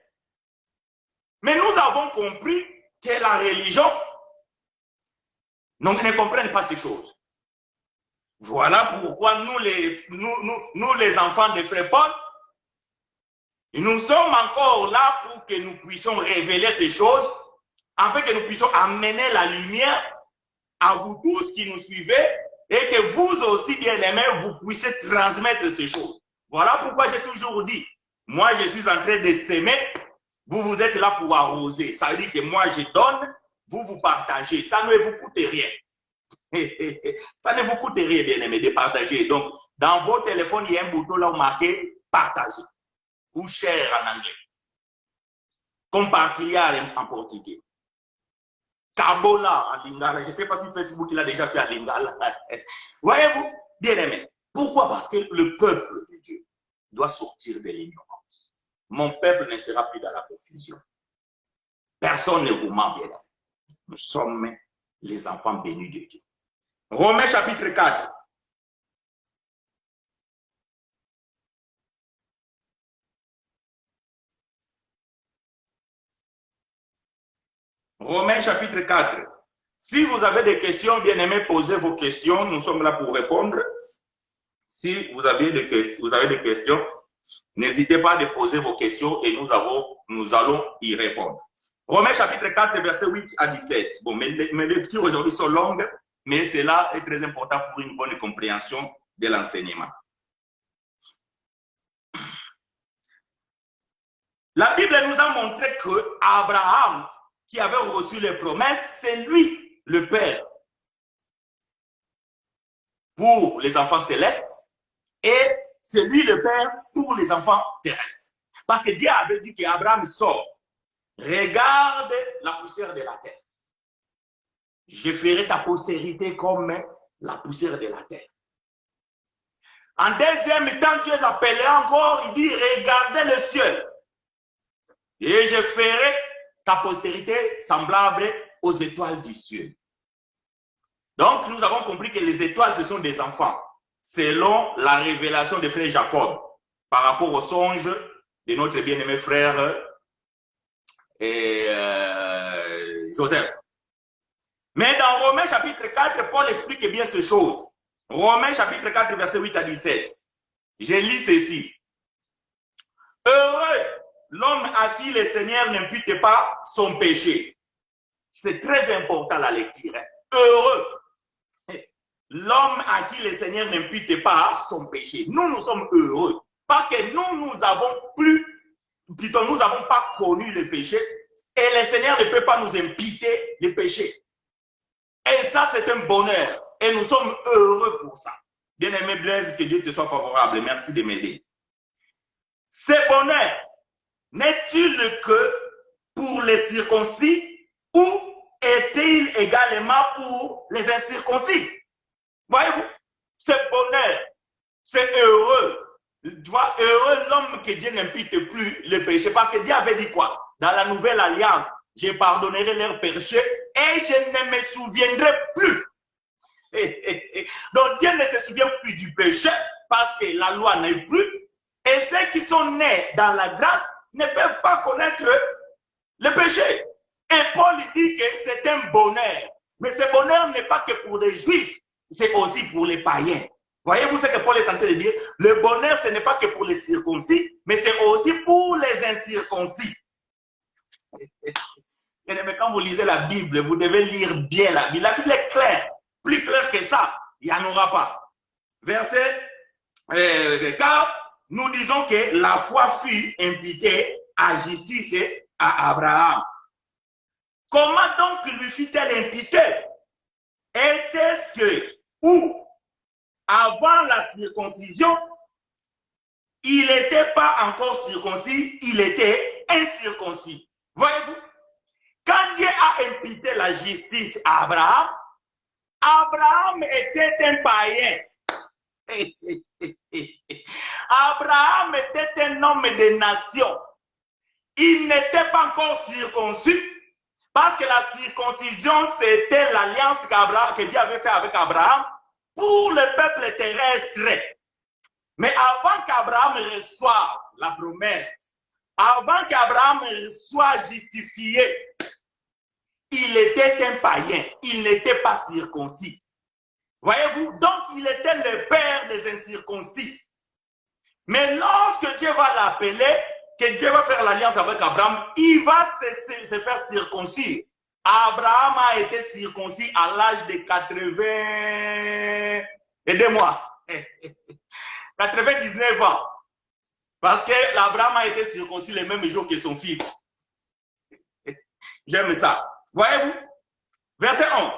Mais nous avons compris que la religion ne comprenne pas ces choses. Voilà pourquoi nous les enfants de Frère Paul, nous sommes encore là pour que nous puissions révéler ces choses, afin que nous puissions amener la lumière à vous tous qui nous suivez et que vous aussi, bien-aimés, vous puissiez transmettre ces choses. Voilà pourquoi j'ai toujours dit, moi je suis en train de s'aimer, vous êtes là pour arroser. Ça veut dire que moi je donne, vous partagez. Ça ne vous coûte rien. Ça ne vous coûte rien, bien-aimés, de partager. Donc, dans vos téléphones, il y a un bouton là où marqué partager ou share en anglais. Compartilhar en portugais. Kabola en lingala. Je ne sais pas si Facebook l'a déjà fait en lingala. Voyez-vous, bien-aimés, pourquoi? Parce que le peuple de Dieu doit sortir de l'ignorance. Mon peuple ne sera plus dans la confusion. Personne ne vous ment, bien-aimés. Nous sommes les enfants bénis de Dieu. Romains chapitre 4. Romains chapitre 4. Si vous avez des questions, bien-aimés, posez vos questions. Nous sommes là pour répondre. Si vous avez des questions, n'hésitez pas à poser vos questions et nous allons y répondre. Romains chapitre 4, verset 8 à 17. Bon, mes lectures aujourd'hui sont longues, mais cela est très important pour une bonne compréhension de l'enseignement. La Bible nous a montré que Abraham, qui avait reçu les promesses, c'est lui le Père pour les enfants célestes et c'est lui le Père pour les enfants terrestres. Parce que Dieu avait dit qu'Abraham sort. Regarde la poussière de la terre. Je ferai ta postérité comme la poussière de la terre. En deuxième temps, Dieu l'appelait encore, il dit, regardez le ciel. Et je ferai ta postérité semblable aux étoiles du ciel. Donc, nous avons compris que les étoiles, ce sont des enfants, selon la révélation de frère Jacob, par rapport au songe de notre bien-aimé frère Joseph. Mais dans Romains chapitre 4, Paul explique bien ces choses. Romains chapitre 4, verset 8 à 17. Je lis ceci. Heureux l'homme à qui le Seigneur n'impute pas son péché. C'est très important la lecture. Hein? Heureux l'homme à qui le Seigneur n'impute pas son péché. Nous sommes heureux parce que nous n'avons pas connu le péché et le Seigneur ne peut pas nous imputer le péché. Et ça, c'est un bonheur. Et nous sommes heureux pour ça. Bien-aimé Blaise, que Dieu te soit favorable. Merci de m'aider. Ce bonheur n'est-il que pour les circoncis ou est-il également pour les incirconcis? Voyez-vous, ce bonheur, c'est heureux. Heureux l'homme que Dieu n'impute plus le péché. Parce que Dieu avait dit quoi? Dans la nouvelle alliance, je pardonnerai leurs péchés et je ne me souviendrai plus. Donc Dieu ne se souvient plus du péché parce que la loi n'est plus. Et ceux qui sont nés dans la grâce ne peuvent pas connaître le péché. Et Paul dit que c'est un bonheur. Mais ce bonheur n'est pas que pour les juifs, c'est aussi pour les païens. Voyez-vous ce que Paul est en train de dire? Le bonheur, ce n'est pas que pour les circoncis, mais c'est aussi pour les incirconcis. Mais quand vous lisez la Bible, vous devez lire bien la Bible. La Bible est claire. Plus claire que ça, il n'y en aura pas. Verset 4, nous disons que la foi fut imputée à justice à Abraham. Comment donc lui fut-elle imputée? Était-ce que, ou avant la circoncision, il n'était pas encore circoncis, il était incirconcis. Voyez-vous? Quand Dieu a imputé la justice à Abraham, Abraham était un païen. Abraham était un homme de nation. Il n'était pas encore circoncis parce que la circoncision, c'était l'alliance que Dieu avait fait avec Abraham pour le peuple terrestre. Mais avant qu'Abraham reçoive la promesse, avant qu'Abraham soit justifié, il était un païen, il n'était pas circoncis. Voyez-vous, donc il était le père des incirconcis. Mais lorsque Dieu va l'appeler, que Dieu va faire l'alliance avec Abraham, il va se faire circoncire. Abraham a été circoncis à l'âge de 80... Aidez-moi. 99 ans. Parce que l'Abraham a été circoncis le même jour que son fils. J'aime ça. Voyez-vous? Verset 11.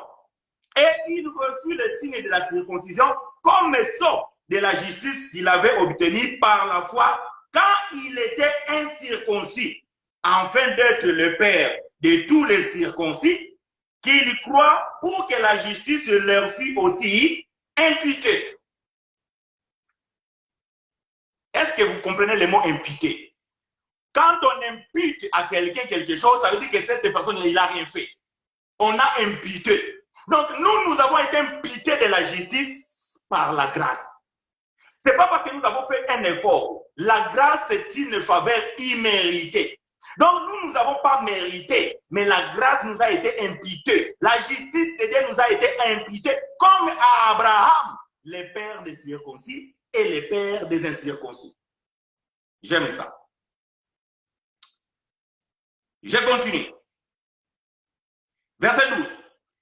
Et il reçut le signe de la circoncision comme sceau de la justice qu'il avait obtenu par la foi quand il était incirconcis, afin d'être le père de tous les circoncis, qu'il croit pour que la justice leur fût aussi imputée. Est-ce que vous comprenez le mot imputé? Quand on impute à quelqu'un quelque chose, ça veut dire que cette personne, il n'a rien fait. On a imputé. Donc, nous avons été imputés de la justice par la grâce. Ce n'est pas parce que nous avons fait un effort. La grâce est une faveur imméritée. Donc, nous n'avons pas mérité, mais la grâce nous a été imputée. La justice de Dieu nous a été imputée, comme à Abraham, les pères des circoncis et les pères des incirconcis. J'aime ça. Je continue. Verset 12.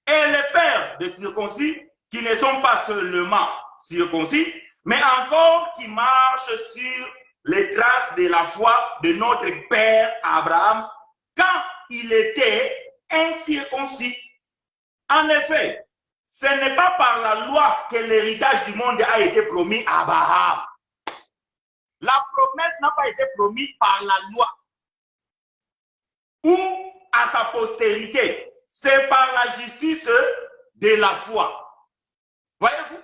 Et les pères des circoncis, qui ne sont pas seulement circoncis, mais encore qui marchent sur les traces de la foi de notre père Abraham, quand il était incirconcis. En effet, ce n'est pas par la loi que l'héritage du monde a été promis à Abraham. La promesse n'a pas été promise par la loi ou à sa postérité. C'est par la justice de la foi. Voyez-vous?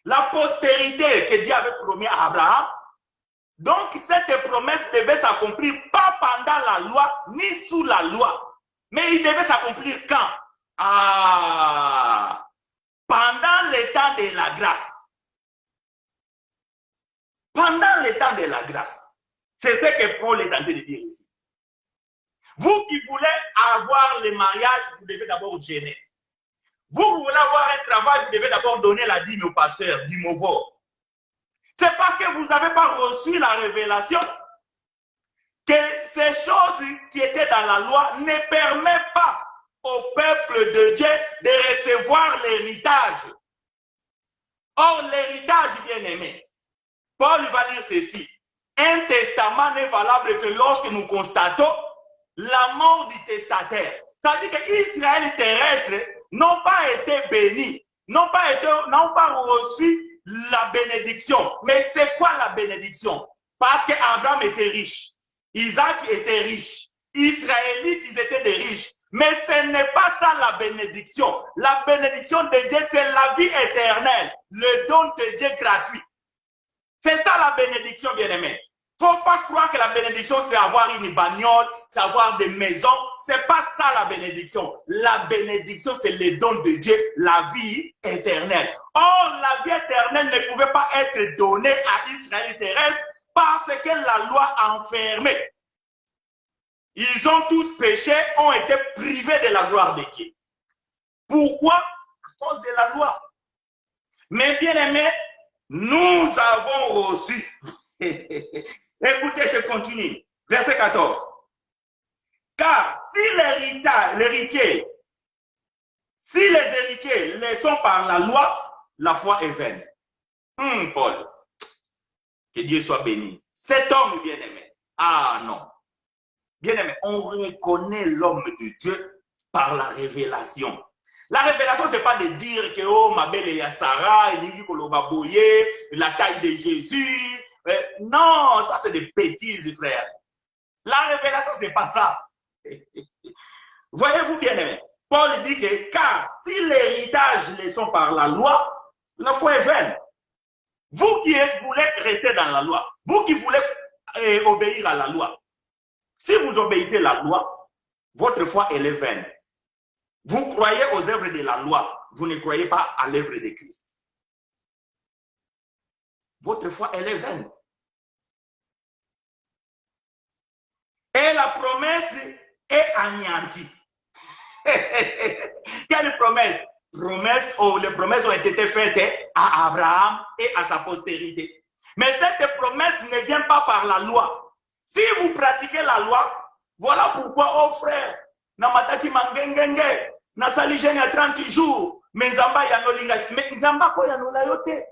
La postérité que Dieu avait promis à Abraham, donc cette promesse devait s'accomplir pas pendant la loi, ni sous la loi. Mais il devait s'accomplir quand? Pendant le temps de la grâce. Pendant le temps de la grâce. C'est ce que Paul est en train de dire ici. Vous qui voulez avoir le mariage, vous devez d'abord gêner. Vous voulez avoir un travail, vous devez d'abord donner la dîme au pasteur, dîme au bord. C'est parce que vous n'avez pas reçu la révélation que ces choses qui étaient dans la loi ne permettent pas au peuple de Dieu de recevoir l'héritage. Or, l'héritage bien-aimé, Paul va dire ceci. Un testament n'est valable que lorsque nous constatons la mort du testataire. Ça veut dire que Israël terrestre n'ont pas été bénis, n'ont pas reçu la bénédiction. Mais c'est quoi la bénédiction? Parce qu'Abraham était riche, Isaac était riche, Israélites, ils étaient des riches. Mais ce n'est pas ça la bénédiction. La bénédiction de Dieu, c'est la vie éternelle, le don de Dieu gratuit. C'est ça la bénédiction, bien-aimé. Il ne faut pas croire que la bénédiction, c'est avoir une bagnole, c'est avoir des maisons. Ce n'est pas ça la bénédiction. La bénédiction, c'est le don de Dieu, la vie éternelle. Or, la vie éternelle ne pouvait pas être donnée à Israël terrestre parce que la loi enfermait. Ils ont tous péché, ont été privés de la gloire de Dieu. Pourquoi? À cause de la loi. Mais bien aimé, nous avons reçu. Écoutez, je continue. Verset 14. Car si les héritiers les sont par la loi, la foi est vaine. Paul, que Dieu soit béni. Cet homme bien-aimé. Ah non. Bien-aimé, on reconnaît l'homme de Dieu par la révélation. La révélation, ce n'est pas de dire que, oh, ma belle est Sarah, la taille de Jésus. Non, ça c'est des bêtises, frère. La révélation, ce n'est pas ça. Voyez-vous, bien-aimé, Paul dit que, car si l'héritage les sont par la loi, la foi est vaine. Vous qui voulez rester dans la loi, vous qui voulez obéir à la loi, si vous obéissez à la loi, votre foi elle est vaine. Vous croyez aux œuvres de la loi, vous ne croyez pas à l'œuvre de Christ. Votre foi elle est vaine. Et la promesse est anéantie. Quelle promesse? Les promesses ont été faites à Abraham et à sa postérité. Mais cette promesse ne vient pas par la loi. Si vous pratiquez la loi, voilà pourquoi, oh frère, namataki mangengenge, nasali jeune à 30 jours, mais nzamba yanolinga, mais nzamba ko yanola yote.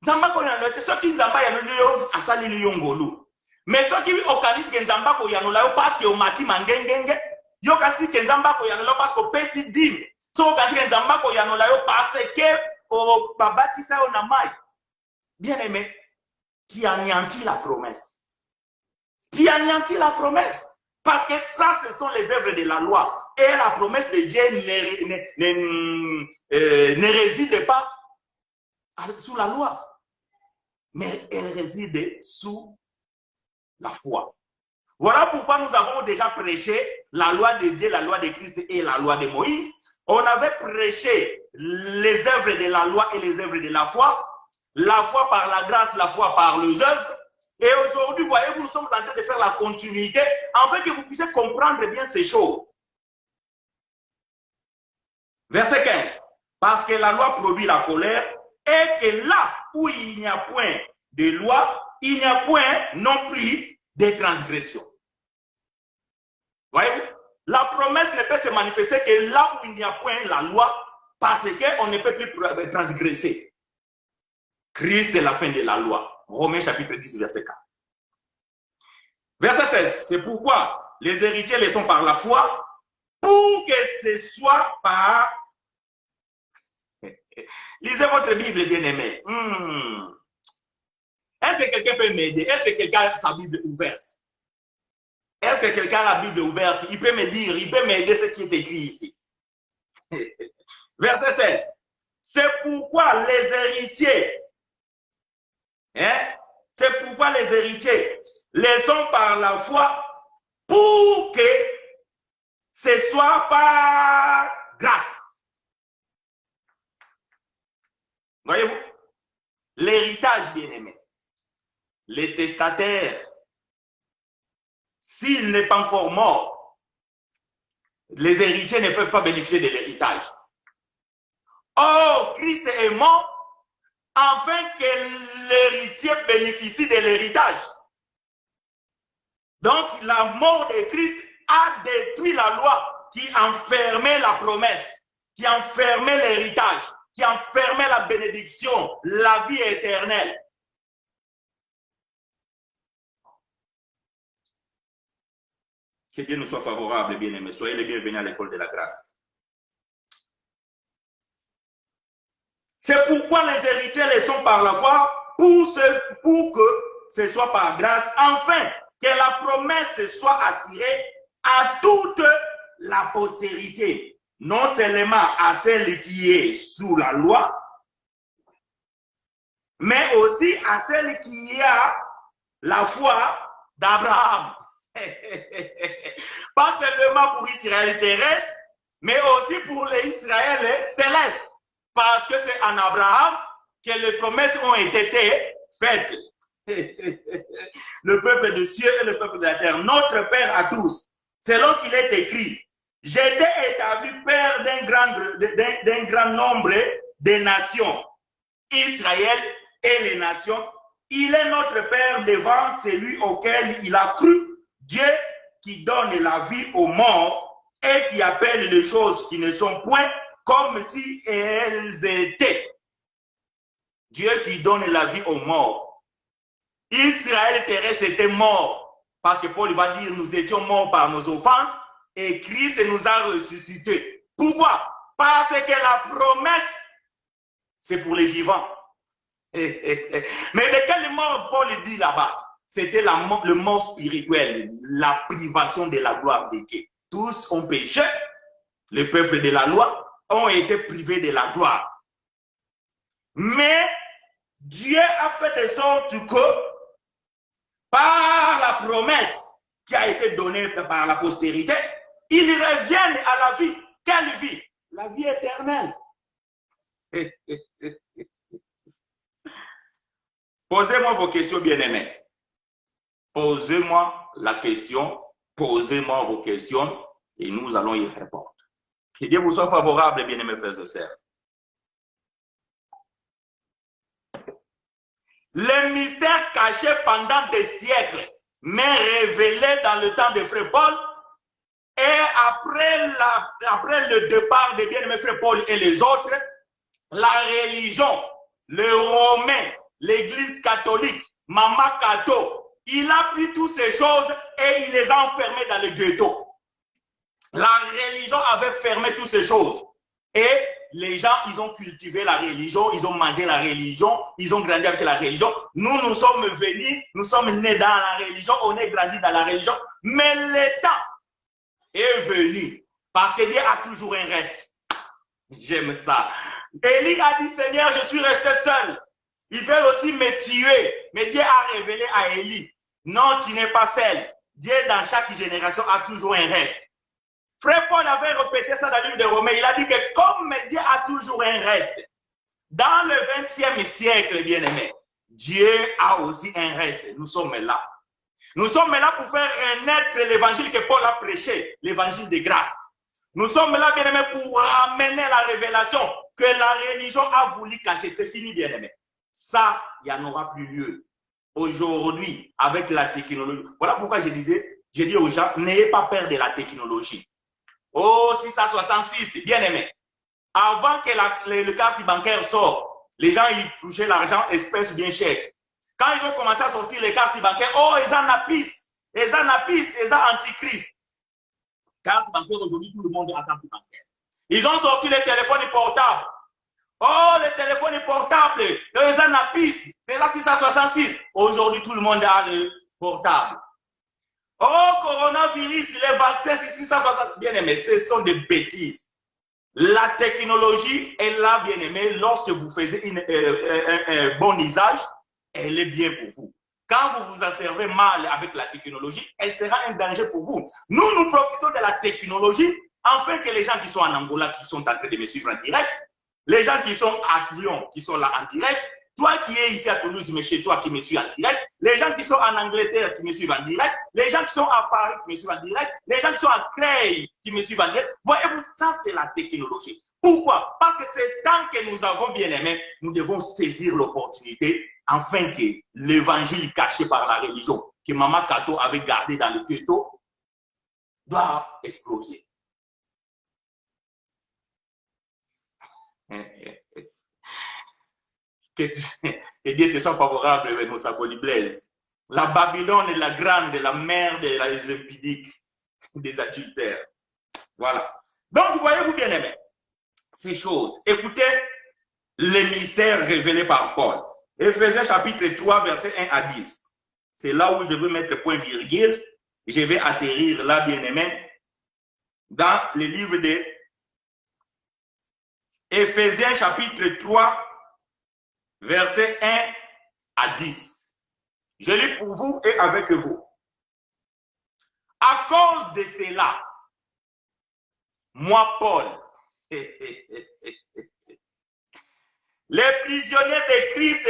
Nzamba ko yanola yote, soki nzamba yanola yo asali liyongolu. Mais soki okanis ke nzamba ko yanola yo parce que omati mangengenge, yo kasi ke nzamba ko yanola parce que pesi dim. So kasi ke nzamba ko yanola yo parce que o babatisa yo na mai. Bien aimé, tu anéantis la promesse. Tu anéantis la promesse. Parce que ça, ce sont les œuvres de la loi. Et la promesse de Dieu ne réside pas sous la loi. Mais elle réside sous la foi. Voilà pourquoi nous avons déjà prêché la loi de Dieu, la loi de Christ et la loi de Moïse. On avait prêché les œuvres de la loi et les œuvres de la foi. La foi par la grâce, la foi par les œuvres. Et aujourd'hui, voyez-vous, nous sommes en train de faire la continuité, afin que vous puissiez comprendre bien ces choses. Verset 15. Parce que la loi produit la colère, et que là où il n'y a point de loi, il n'y a point non plus de transgression. Voyez-vous? La promesse ne peut se manifester que là où il n'y a point la loi, parce qu'on ne peut plus transgresser. Christ est la fin de la loi. Romains chapitre 10, verset 4. Verset 16. C'est pourquoi les héritiers les sont par la foi, pour que ce soit par... Lisez votre Bible, bien-aimé. Est-ce que quelqu'un peut m'aider? Est-ce que quelqu'un a sa Bible ouverte? Est-ce que quelqu'un a la Bible ouverte? Il peut me dire, il peut m'aider ce qui est écrit ici. Verset 16. C'est pourquoi les héritiers... C'est pourquoi les héritiers les sont par la foi pour que ce soit par grâce. Voyez-vous? L'héritage, bien-aimé. Les testataires, s'il n'est pas encore mort, les héritiers ne peuvent pas bénéficier de l'héritage. Or, Christ est mort afin que l'héritier bénéficie de l'héritage. Donc, la mort de Christ a détruit la loi qui enfermait la promesse, qui enfermait l'héritage, qui enfermait la bénédiction, la vie éternelle. Que Dieu nous soit favorable, bien-aimés. Soyez les bienvenus à l'école de la grâce. C'est pourquoi les héritiers les sont par la foi, pour que ce soit par grâce, afin que la promesse soit assurée à toute la postérité, non seulement à celle qui est sous la loi, mais aussi à celle qui a la foi d'Abraham. Pas seulement pour Israël terrestre, mais aussi pour les Israël célestes. Parce que c'est en Abraham que les promesses ont été faites. Le peuple des cieux et le peuple de la terre, notre Père à tous, selon qu'il est écrit, j'étais établi Père d'un grand nombre de nations. Israël et les nations, il est notre Père devant celui auquel il a cru, Dieu qui donne la vie aux morts et qui appelle les choses qui ne sont point comme si elles étaient. Dieu qui donne la vie aux morts. Israël terrestre était mort parce que Paul va dire nous étions morts par nos offenses et Christ nous a ressuscités. Pourquoi? Parce que la promesse, c'est pour les vivants. Mais de quelle mort Paul dit là-bas? C'était le mort spirituel, la privation de la gloire de Dieu. Tous ont péché, le peuple de la loi ont été privés de la gloire. Mais Dieu a fait de sorte que, par la promesse qui a été donnée par la postérité, ils reviennent à la vie. Quelle vie? La vie éternelle. Posez-moi vos questions, bien-aimés. Posez-moi la question, posez-moi vos questions et nous allons y répondre. Que Dieu vous soit favorable, bien-aimés frères et sœurs. Les mystères cachés pendant des siècles, mais révélés dans le temps de Frère Paul, et après le départ des bien-aimés Frère Paul et les autres, la religion, le romain, l'église catholique, Mama Cato, il a pris toutes ces choses et il les a enfermées dans le ghetto. La religion avait fermé toutes ces choses. Et les gens, ils ont cultivé la religion, ils ont mangé la religion, ils ont grandi avec la religion. Nous, nous sommes venus, nous sommes nés dans la religion, on est grandi dans la religion. Mais le temps est venu parce que Dieu a toujours un reste. J'aime ça. Élie a dit, Seigneur, je suis resté seul. Ils veulent aussi me tuer. Mais Dieu a révélé à Élie, non, tu n'es pas seul. Dieu, dans chaque génération, a toujours un reste. Frère Paul avait répété ça dans le livre de Romains. Il a dit que comme Dieu a toujours un reste, dans le 20e siècle, bien-aimé, Dieu a aussi un reste. Nous sommes là. Nous sommes là pour faire renaître l'évangile que Paul a prêché, l'évangile de grâce. Nous sommes là, bien-aimé, pour ramener la révélation que la religion a voulu cacher. C'est fini, bien-aimé. Ça, il n'y en aura plus lieu. Aujourd'hui, avec la technologie. Voilà pourquoi je dis aux gens, n'ayez pas peur de la technologie. Oh, 666, bien aimé. Avant que le carte bancaire sorte, les gens ils touchaient l'argent espèce bien chèque. Quand ils ont commencé à sortir les cartes bancaires, oh, ils en apissent, ils en antichrist. Carte bancaire, aujourd'hui, tout le monde a carte bancaire. Ils ont sorti les téléphones portables. Oh, les téléphones portables, ils en apissent. C'est la 666. Aujourd'hui, tout le monde a le portable. Oh, coronavirus, les vaccins, c'est 660. Bien aimé, ce sont des bêtises. La technologie est là, bien aimé, lorsque vous faites un bon usage, elle est bien pour vous. Quand vous vous en servez mal avec la technologie, elle sera un danger pour vous. Nous, nous profitons de la technologie afin que les gens qui sont en Angola, qui sont en train de me suivre en direct, les gens qui sont à Lyon, qui sont là en direct, toi qui es ici à Toulouse, mais chez toi qui me suis en direct, les gens qui sont en Angleterre qui me suivent en direct, les gens qui sont à Paris qui me suivent en direct, les gens qui sont à Creil qui me suivent en direct. Voyez-vous, ça c'est la technologie. Pourquoi? Parce que c'est tant que nous avons bien aimé, nous devons saisir l'opportunité afin que l'évangile caché par la religion que Mama Cato avait gardé dans le ghetto doit exploser. Que Dieu te soit favorable, Moussa Blaise. La Babylone est la grande, la mère des impudiques, des adultères. Voilà. Donc, voyez-vous bien aimé, ces choses. Écoutez les mystères révélés par Paul. Éphésiens chapitre 3, verset 1 à 10. C'est là où je veux mettre le point virgule. Je vais atterrir là, bien aimé, dans le livre de Éphésiens chapitre 3, verset 1 à 10. Je lis pour vous et avec vous. À cause de cela, moi, Paul, les prisonniers de Christ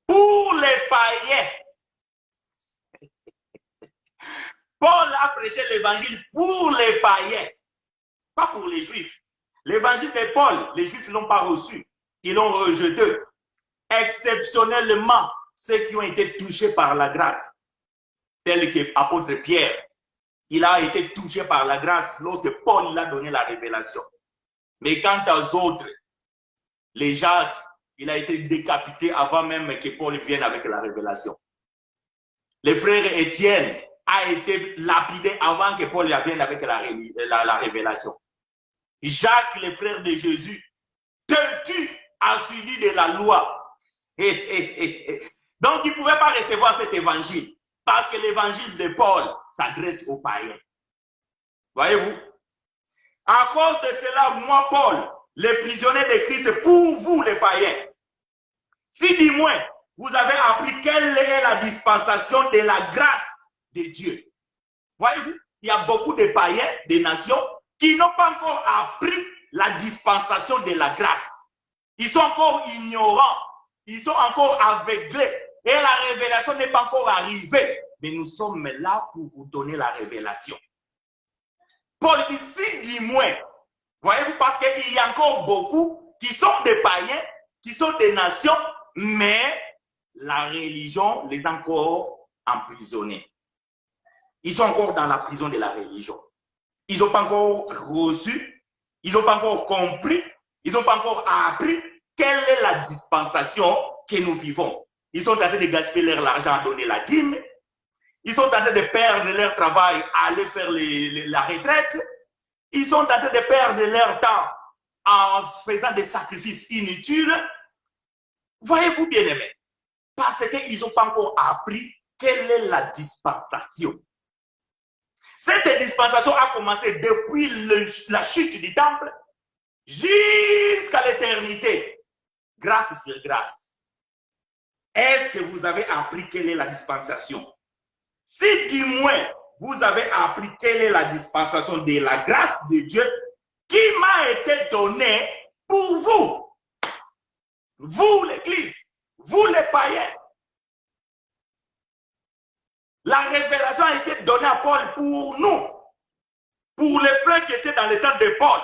pour les païens. Paul a prêché l'évangile pour les païens, pas pour les juifs. L'évangile de Paul, les juifs ne l'ont pas reçu, ils l'ont rejeté. Exceptionnellement, ceux qui ont été touchés par la grâce, tel que l'apôtre Pierre, il a été touché par la grâce lorsque Paul lui a donné la révélation. Mais quant aux autres, les Jacques, il a été décapité avant même que Paul vienne avec la révélation. Le frère Étienne a été lapidé avant que Paul vienne avec la révélation. Jacques, le frère de Jésus, têtu à suivi de la loi. Donc, il ne pouvait pas recevoir cet évangile parce que l'évangile de Paul s'adresse aux païens. Voyez-vous? À cause de cela, moi, Paul, les prisonniers de Christ, pour vous, les païens, Si du moins vous avez appris quelle est la dispensation de la grâce de Dieu. Voyez-vous, il y a beaucoup de païens, des nations, qui n'ont pas encore appris la dispensation de la grâce. Ils sont encore ignorants, ils sont encore aveuglés, et la révélation n'est pas encore arrivée. Mais nous sommes là pour vous donner la révélation. Paul dit, si du moins, voyez-vous, parce qu'il y a encore beaucoup qui sont des païens, qui sont des nations, mais la religion les a encore emprisonnés. Ils sont encore dans la prison de la religion. Ils n'ont pas encore reçu, ils n'ont pas encore compris, ils n'ont pas encore appris quelle est la dispensation que nous vivons. Ils sont en train de gaspiller l'argent à donner la dîme. Ils sont en train de perdre leur travail à aller faire la retraite. Ils sont en train de perdre leur temps en faisant des sacrifices inutiles. Voyez-vous, bien-aimés, parce qu'ils n'ont pas encore appris quelle est la dispensation. Cette dispensation a commencé depuis la chute du temple jusqu'à l'éternité. Grâce sur grâce. Est-ce que vous avez appris quelle est la dispensation? Si du moins vous avez appris quelle est la dispensation de la grâce de Dieu qui m'a été donnée pour vous, vous l'Église, vous les païens. La révélation a été donnée à Paul pour nous, pour les frères qui étaient dans le temps de Paul.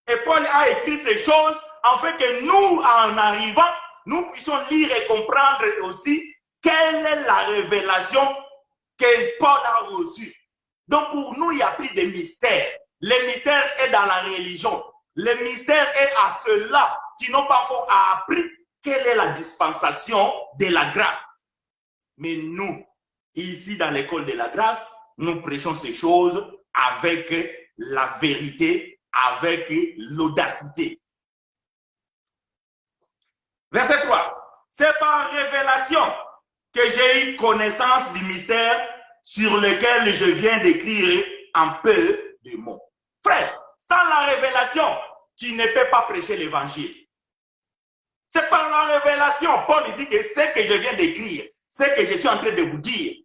Et Paul a écrit ces choses afin que nous, en arrivant, nous puissions lire et comprendre aussi quelle est la révélation que Paul a reçue. Donc pour nous, il n'y a plus de mystère. Le mystère est dans la religion. Le mystère est à ceux-là qui n'ont pas encore appris quelle est la dispensation de la grâce. Mais nous, ici dans l'école de la grâce, nous prêchons ces choses avec la vérité, avec l'audacité. Verset 3. C'est par révélation que j'ai eu connaissance du mystère sur lequel je viens d'écrire en peu de mots. Frère, sans la révélation, tu ne peux pas prêcher l'évangile. C'est par la révélation. Paul dit que ce que je viens d'écrire, ce que je suis en train de vous dire,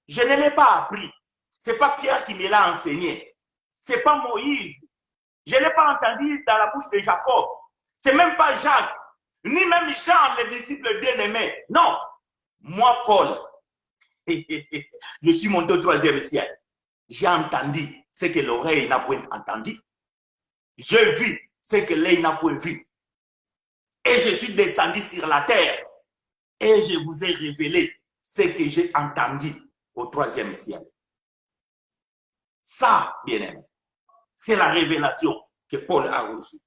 je ne l'ai pas appris. Ce n'est pas Pierre qui me l'a enseigné. Ce n'est pas Moïse. Je ne l'ai pas entendu dans la bouche de Jacob. Ce n'est même pas Jacques, ni même Jean, le disciple bien-aimé. Non. Moi, Paul, je suis monté au 3e ciel. J'ai entendu ce que l'oreille n'a point entendu. J'ai vu ce que l'œil n'a point vu. Et je suis descendu sur la terre. Et je vous ai révélé ce que j'ai entendu au 3e ciel. Ça, bien-aimé, c'est la révélation que Paul a reçue.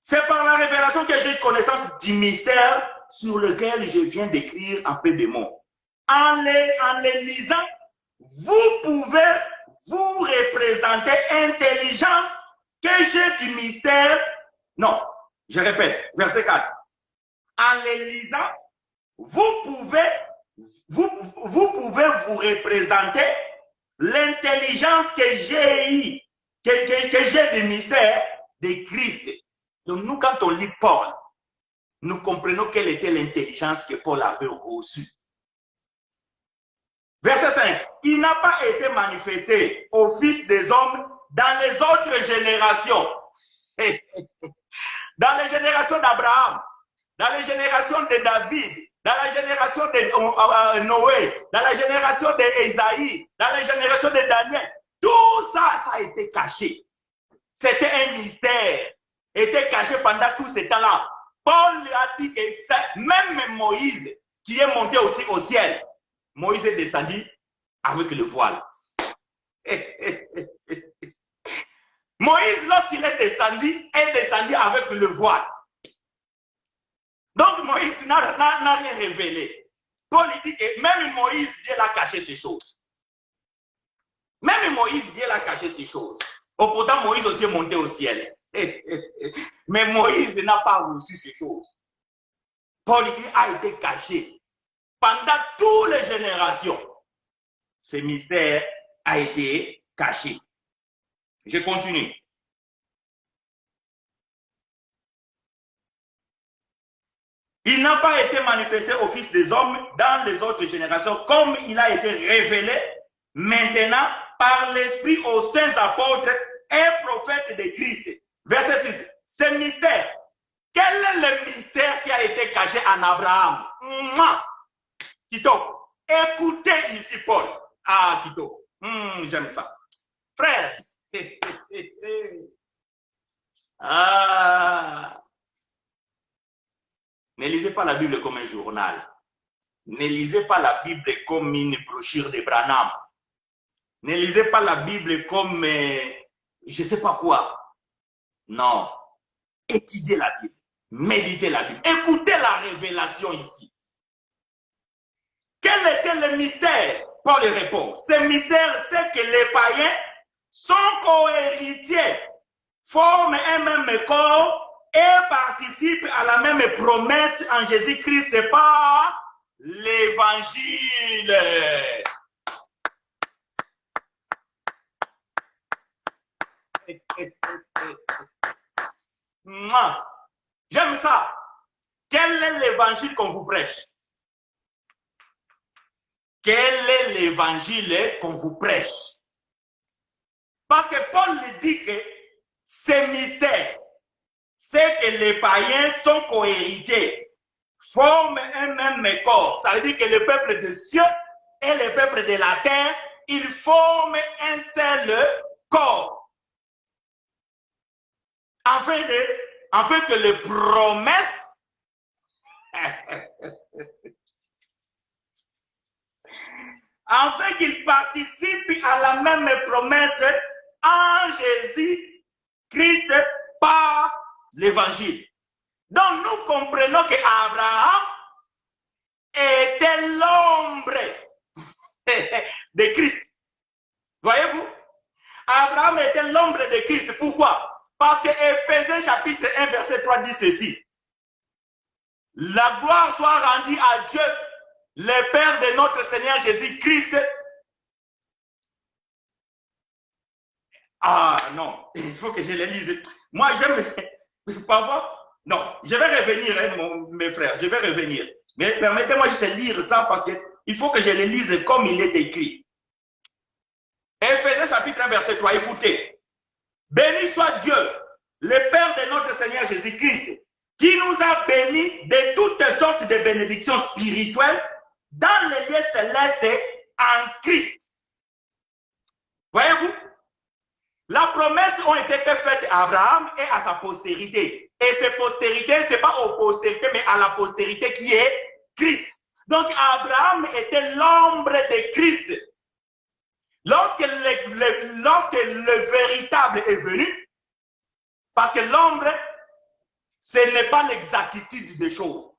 C'est par la révélation que j'ai connaissance du mystère sur lequel je viens d'écrire un peu de mots. En les lisant, vous pouvez vous représenter intelligence que j'ai du mystère. Non, je répète, verset 4. En les lisant, vous pouvez vous représenter l'intelligence que j'ai eue, que j'ai du mystère de Christ. Donc nous, quand on lit Paul, nous comprenons quelle était l'intelligence que Paul avait reçue. Verset 5. Il n'a pas été manifesté au Fils des hommes dans les autres générations. Dans les générations d'Abraham, dans les générations de David, dans la génération de Noé, dans la génération d'Ésaïe, dans la génération de Daniel. Tout ça, ça a été caché. C'était un mystère. Était caché pendant tout ce temps-là. Paul lui a dit que même Moïse, qui est monté aussi au ciel, Moïse est descendu avec le voile. Moïse, lorsqu'il est descendu avec le voile. Donc Moïse n'a rien révélé. Paul dit que même Moïse, Dieu l'a caché ces choses. Même Moïse, Dieu l'a caché ces choses. Pourtant, Moïse aussi est monté au ciel. Mais Moïse n'a pas reçu ces choses. Paul a été caché. Pendant toutes les générations, ce mystère a été caché. Je continue. Il n'a pas été manifesté au Fils des hommes dans les autres générations, comme il a été révélé maintenant par l'Esprit aux saints apôtres et prophètes de Christ. Verset 6. Ce mystère. Quel est le mystère qui a été caché en Abraham? Kito. Écoutez ici Paul. Ah, Kito. J'aime ça. Frère. Ah. Ne lisez pas la Bible comme un journal. Ne lisez pas la Bible comme une brochure de Branham. Ne lisez pas la Bible comme je ne sais pas quoi. Non. Étudiez la Bible. Méditez la Bible. Écoutez la révélation ici. Quel était le mystère? Paul répond. Ce mystère, c'est que les païens sont co-héritiers, forment un même corps et participent à la même promesse en Jésus-Christ par l'évangile. J'aime ça. Quel est l'évangile qu'on vous prêche? Quel est l'évangile qu'on vous prêche? Parce que Paul dit que ce mystère, c'est que les païens sont co-héritiers, forment un même corps. Ça veut dire que le peuple des cieux et le peuple de la terre, ils forment un seul corps. Afin que les promesses afin qu'ils participent à la même promesse en Jésus-Christ par l'évangile. Donc nous comprenons qu'Abraham était l'ombre de Christ. Voyez-vous? Abraham était l'ombre de Christ. Pourquoi? Parce que Éphésiens chapitre 1 verset 3 dit ceci. La gloire soit rendue à Dieu, le Père de notre Seigneur Jésus-Christ. Ah non, il faut que je le lise. Moi, j'aime pas voir. Non, je vais revenir, hein, mes frères, je vais revenir. Mais permettez-moi de lire ça parce qu'il faut que je le lise comme il est écrit. Éphésiens chapitre 1 verset 3, écoutez. Béni soit Dieu, le Père de notre Seigneur Jésus-Christ, qui nous a bénis de toutes sortes de bénédictions spirituelles dans les lieux célestes en Christ. Voyez-vous? La promesse a été faite à Abraham et à sa postérité. Et ces postérités, ce n'est pas aux postérités, mais à la postérité qui est Christ. Donc Abraham était l'ombre de Christ. Lorsque le véritable est venu, parce que l'ombre, ce n'est pas l'exactitude des choses.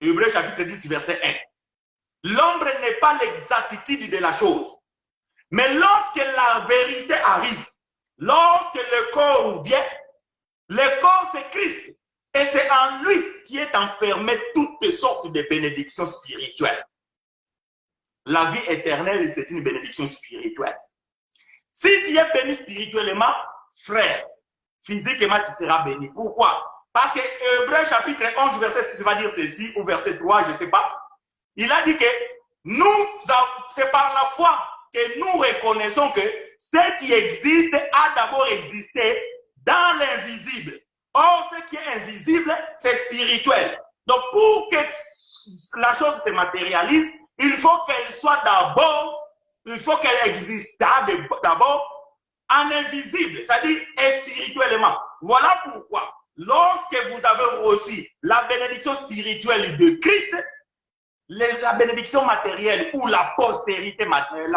Hébreux chapitre 10, verset 1. L'ombre n'est pas l'exactitude de la chose. Mais lorsque la vérité arrive, lorsque le corps vient, le corps c'est Christ. Et c'est en lui qui est enfermé toutes sortes de bénédictions spirituelles. La vie éternelle, c'est une bénédiction spirituelle. Si tu es béni spirituellement, frère, physiquement, tu seras béni. Pourquoi? Parce que Hébreux chapitre 11, verset 6 va dire ceci, ou verset 3, je ne sais pas. Il a dit que c'est par la foi que nous reconnaissons que ce qui existe a d'abord existé dans l'invisible. Or, ce qui est invisible, c'est spirituel. Donc, pour que la chose se matérialise, il faut qu'elle soit d'abord, il faut qu'elle existe d'abord en invisible, c'est-à-dire spirituellement. Voilà pourquoi, lorsque vous avez reçu la bénédiction spirituelle de Christ, la bénédiction matérielle ou la postérité matérielle,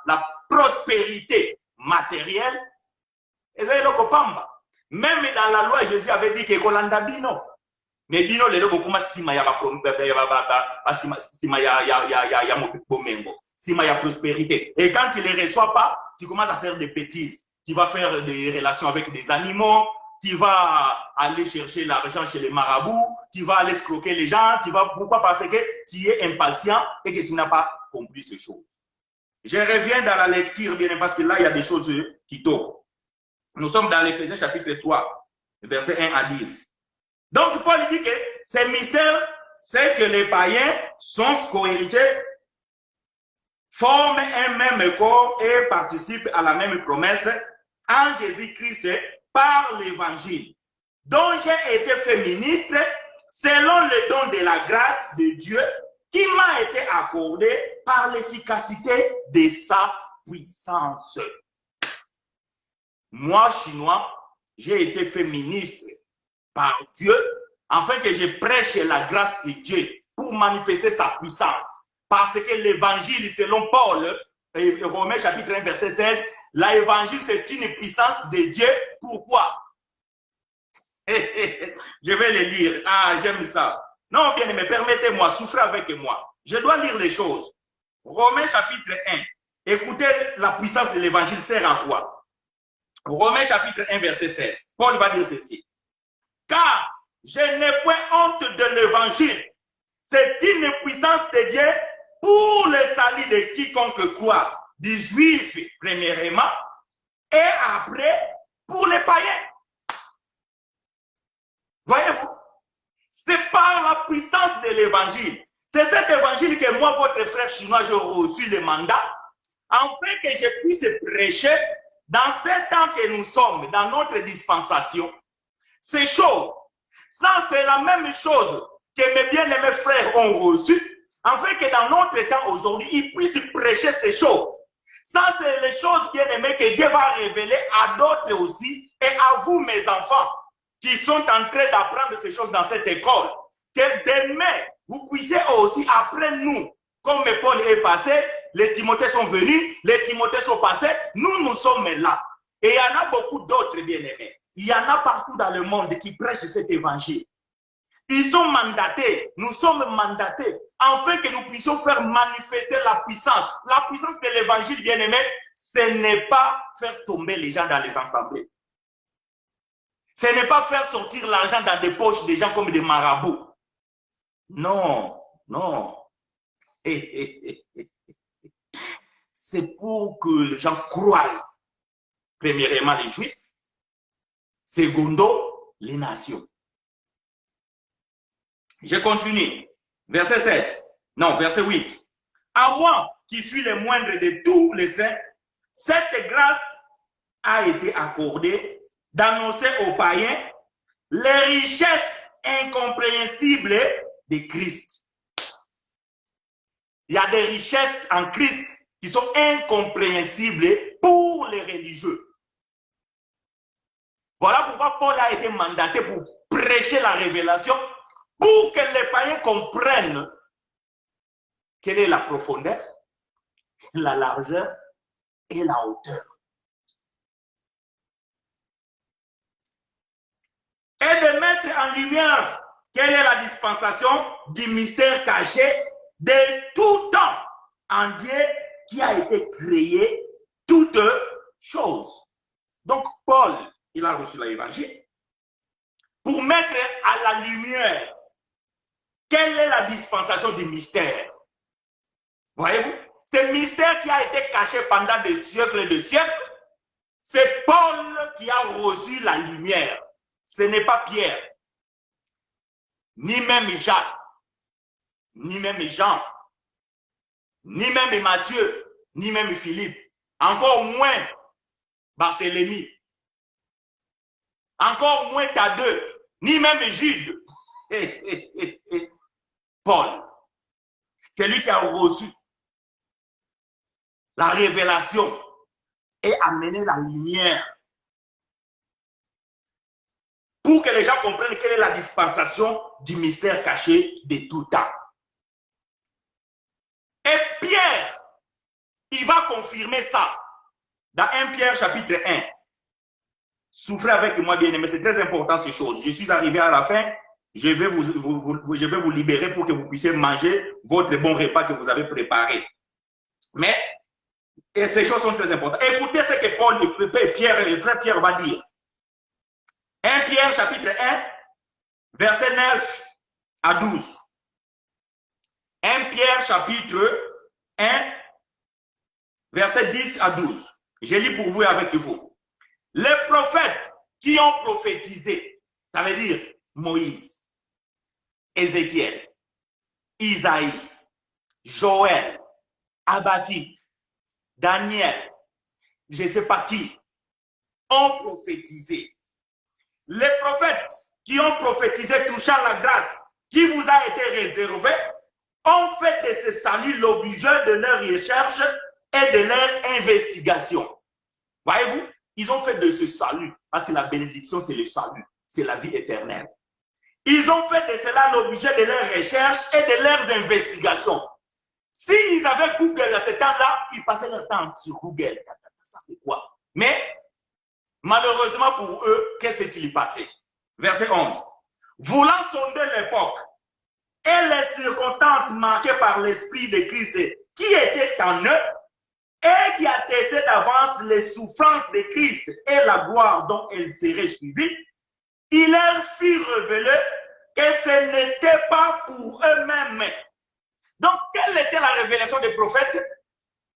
la prospérité matérielle, même dans la loi, Jésus avait dit que Kolanda Bino. Mais Bino, les gens comment sima ya prospérité. Et quand tu ne les reçois pas, tu commences à faire des bêtises. Tu vas faire des relations avec des animaux, tu vas aller chercher l'argent chez les marabouts, tu vas aller escroquer les gens, pourquoi? Parce que tu es impatient et que tu n'as pas compris ces choses. Je reviens dans la lecture, bien parce que là, il y a des choses qui tournent. Nous sommes dans l'Éphésiens chapitre 3, versets 1 à 10. Donc, Paul dit que ces mystères, c'est que les païens sont cohéritiers, forment un même corps et participent à la même promesse en Jésus-Christ par l'évangile, dont j'ai été fait ministre selon le don de la grâce de Dieu qui m'a été accordé par l'efficacité de sa puissance. Moi, chinois, j'ai été fait ministre par Dieu afin que je prêche la grâce de Dieu pour manifester sa puissance. Parce que l'évangile, selon Paul, Romains chapitre 1, verset 16, l'évangile, c'est une puissance de Dieu. Pourquoi? Je vais le lire. Ah, j'aime ça. Non, bien aimé, permettez-moi, souffrez avec moi. Je dois lire les choses. Romains chapitre 1. Écoutez, la puissance de l'évangile sert à quoi? Romains chapitre 1, verset 16. Paul va dire ceci. Car je n'ai point honte de l'évangile. C'est une puissance de Dieu pour le salut de quiconque croit, du juif premièrement, et après pour les païens. Voyez-vous, c'est par la puissance de l'évangile. C'est cet évangile que moi, votre frère chinois, j'ai reçu le mandat, afin que je puisse prêcher dans ce temps que nous sommes, dans notre dispensation. Ces choses, ça c'est la même chose que mes bien-aimés frères ont reçu, afin que dans notre temps aujourd'hui, ils puissent prêcher ces choses. Ça, c'est les choses bien-aimées que Dieu va révéler à d'autres aussi, et à vous, mes enfants, qui sont en train d'apprendre ces choses dans cette école. Que demain, vous puissiez aussi, après nous, comme Paul est passé, les Timothées sont venus, les Timothées sont passés, nous sommes là. Et il y en a beaucoup d'autres bien-aimés. Il y en a partout dans le monde qui prêchent cet évangile. Ils sont mandatés, nous sommes mandatés, afin que nous puissions faire manifester la puissance. La puissance de l'évangile, bien-aimé, ce n'est pas faire tomber les gens dans les assemblées. Ce n'est pas faire sortir l'argent dans des poches des gens comme des marabouts. Non, non. C'est pour que les gens croient, premièrement les Juifs, secondo les nations. Je continue. Verset 7. Non, verset 8. À moi, qui suis le moindre de tous les saints, cette grâce a été accordée d'annoncer aux païens les richesses incompréhensibles de Christ. Il y a des richesses en Christ qui sont incompréhensibles pour les religieux. Voilà pourquoi Paul a été mandaté pour prêcher la révélation, pour que les païens comprennent quelle est la profondeur, la largeur et la hauteur. Et de mettre en lumière quelle est la dispensation du mystère caché de tout temps en Dieu qui a été créé toutes choses. Donc Paul, il a reçu l'évangile pour mettre à la lumière quelle est la dispensation du mystère. Voyez-vous, ce mystère qui a été caché pendant des siècles et des siècles, c'est Paul qui a reçu la lumière. Ce n'est pas Pierre, ni même Jacques, ni même Jean, ni même Matthieu, ni même Philippe, encore moins Barthélemy, encore moins Thaddée, ni même Jude. Paul, c'est lui qui a reçu la révélation et amené la lumière pour que les gens comprennent quelle est la dispensation du mystère caché de tout temps. Et Pierre, il va confirmer ça dans 1 Pierre chapitre 1. Souffrez avec moi, bien-aimés, c'est très important ces choses. Je suis arrivé à la fin, je vais vous libérer pour que vous puissiez manger votre bon repas que vous avez préparé. Mais, et ces choses sont très importantes. Écoutez ce que Paul, Pierre, le frère Pierre va dire. 1 Pierre chapitre 1, verset 9 à 12. 1 Pierre chapitre 1, verset 10 à 12. Je lis pour vous et avec vous. Les prophètes qui ont prophétisé, ça veut dire Moïse, Ézéchiel, Isaïe, Joël, Habakkuk, Daniel, je ne sais pas qui, ont prophétisé. Les prophètes qui ont prophétisé touchant la grâce qui vous a été réservée ont fait de ce salut l'objet de leur recherche et de leur investigation. Voyez-vous, ils ont fait de ce salut, parce que la bénédiction, c'est le salut, c'est la vie éternelle. Ils ont fait de cela l'objet de leurs recherches et de leurs investigations. S'ils avaient Google à ce temps-là, ils passaient leur temps sur Google. Ça, c'est quoi? Mais, malheureusement pour eux, qu'est-ce qui s'est passé? Verset 11. Voulant sonder l'époque et les circonstances marquées par l'Esprit de Christ qui était en eux et qui attestait d'avance les souffrances de Christ et la gloire dont elles seraient suivies, il leur fit révéler que ce n'était pas pour eux-mêmes. Donc, quelle était la révélation des prophètes?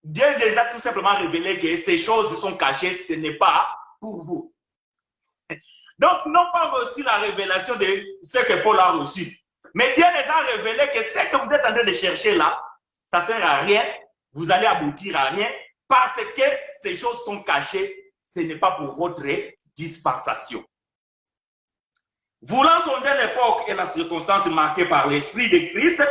Dieu les a tout simplement révélé que ces choses sont cachées, ce n'est pas pour vous. Donc, non pas reçu la révélation de ce que Paul a reçu. Mais Dieu les a révélé que ce que vous êtes en train de chercher là, ça ne sert à rien, vous allez aboutir à rien, parce que ces choses sont cachées, ce n'est pas pour votre dispensation. Voulant sonder l'époque et la circonstance marquée par l'Esprit de Christ,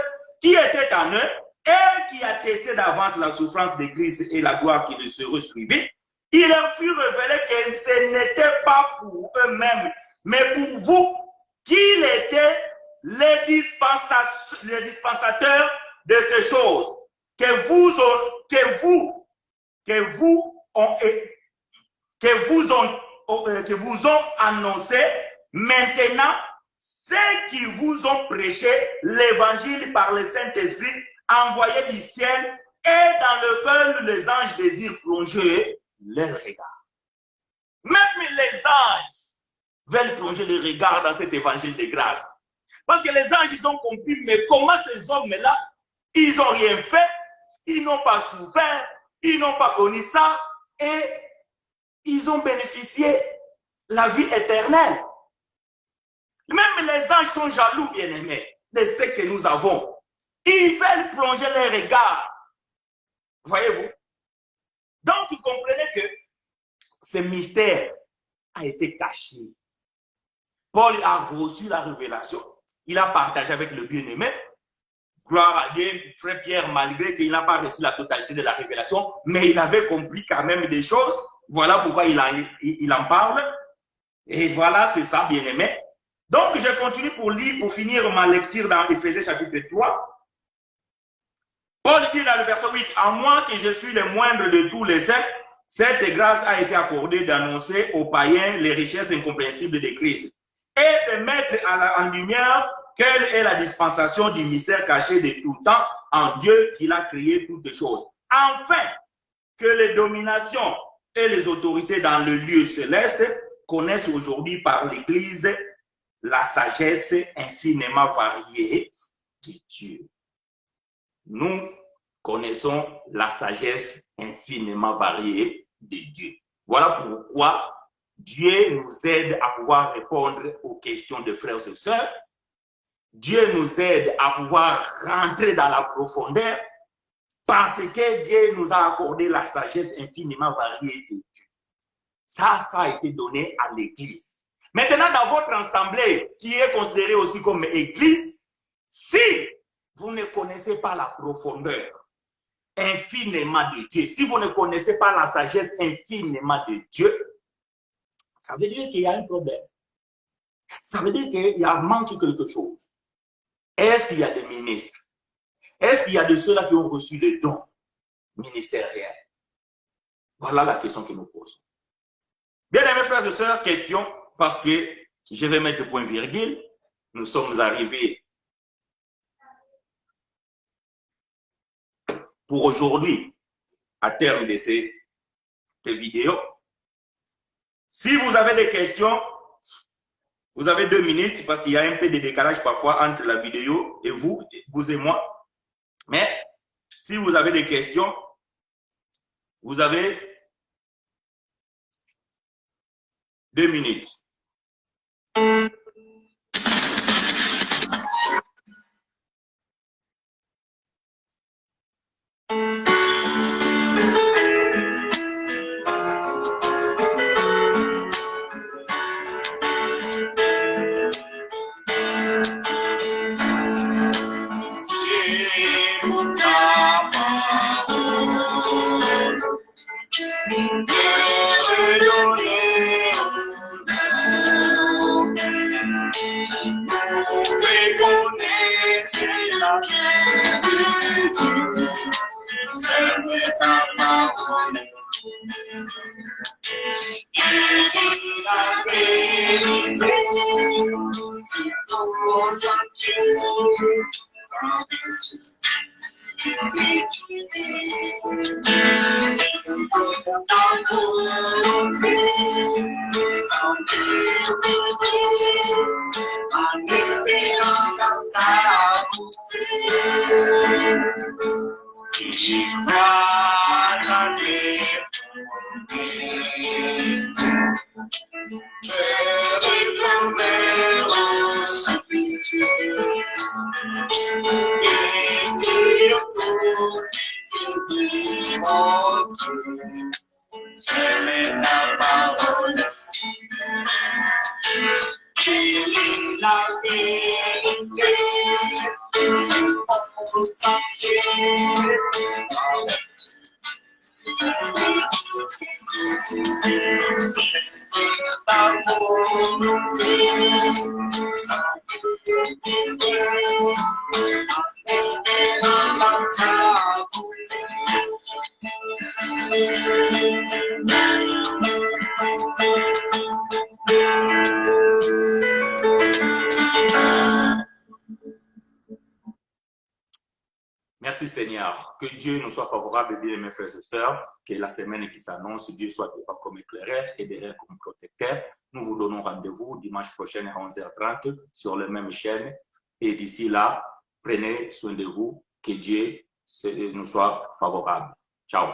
qui était en eux, et qui attestait d'avance la souffrance de Christ et la gloire qui le serait suivie, il leur fut révélé que ce n'était pas pour eux-mêmes, mais pour vous, qu'il était les dispensateurs de ces choses que vous ont annoncé. Maintenant, ceux qui vous ont prêché l'évangile par le Saint-Esprit envoyé du ciel et dans lequel les anges désirent plonger leur regard. Même les anges veulent plonger le regard dans cet évangile de grâce. Parce que les anges, ils ont compris, mais comment ces hommes-là, ils n'ont rien fait, ils n'ont pas souffert, ils n'ont pas connu ça, et ils ont bénéficié la vie éternelle. Même les anges sont jaloux, bien-aimés, de ce que nous avons. Ils veulent plonger leur regard. Voyez-vous? Donc, vous comprenez que ce mystère a été caché. Paul a reçu la révélation. Il a partagé avec le bien-aimé. Gloire à Dieu, frère Pierre, malgré qu'il n'a pas reçu la totalité de la révélation, mais il avait compris quand même des choses. Voilà pourquoi il en parle. Et voilà, c'est ça, bien-aimé. Donc, je continue pour lire, pour finir ma lecture dans Éphésiens chapitre 3. Paul dit dans le verset 8, « À moi que je suis le moindre de tous les saints, cette grâce a été accordée d'annoncer aux païens les richesses incompréhensibles de Christ et de mettre en lumière quelle est la dispensation du mystère caché de tout temps en Dieu qui a créé toutes choses, afin que les dominations et les autorités dans le lieu céleste connaissent aujourd'hui par l'Église la sagesse infiniment variée de Dieu. » Nous connaissons la sagesse infiniment variée de Dieu. Voilà pourquoi Dieu nous aide à pouvoir répondre aux questions de frères et sœurs. Dieu nous aide à pouvoir rentrer dans la profondeur parce que Dieu nous a accordé la sagesse infiniment variée de Dieu. Ça a été donné à l'Église. Maintenant, dans votre assemblée, qui est considérée aussi comme Église, si vous ne connaissez pas la profondeur infiniment de Dieu, si vous ne connaissez pas la sagesse infiniment de Dieu, ça veut dire qu'il y a un problème. Ça veut dire qu'il y a manqué quelque chose. Est-ce qu'il y a des ministres? Est-ce qu'il y a de ceux-là qui ont reçu des dons ministériels? Voilà la question que nous posons. Bien aimés frères et sœurs, question, parce que je vais mettre le point virgule. Nous sommes arrivés pour aujourd'hui à terme de ces vidéos. Si vous avez des questions, vous avez 2 minutes parce qu'il y a un peu de décalage parfois entre la vidéo et vous et moi. Mais si vous avez des questions, vous avez 2 minutes. Merci Seigneur. Que Dieu nous soit favorable, bien mes frères et sœurs. Que la semaine qui s'annonce, Dieu soit devant comme éclaireur et derrière comme protecteur. Nous vous donnons rendez-vous dimanche prochain à 11h30 sur la même chaîne. Et d'ici là, prenez soin de vous. Que Dieu nous soit favorable. Ciao.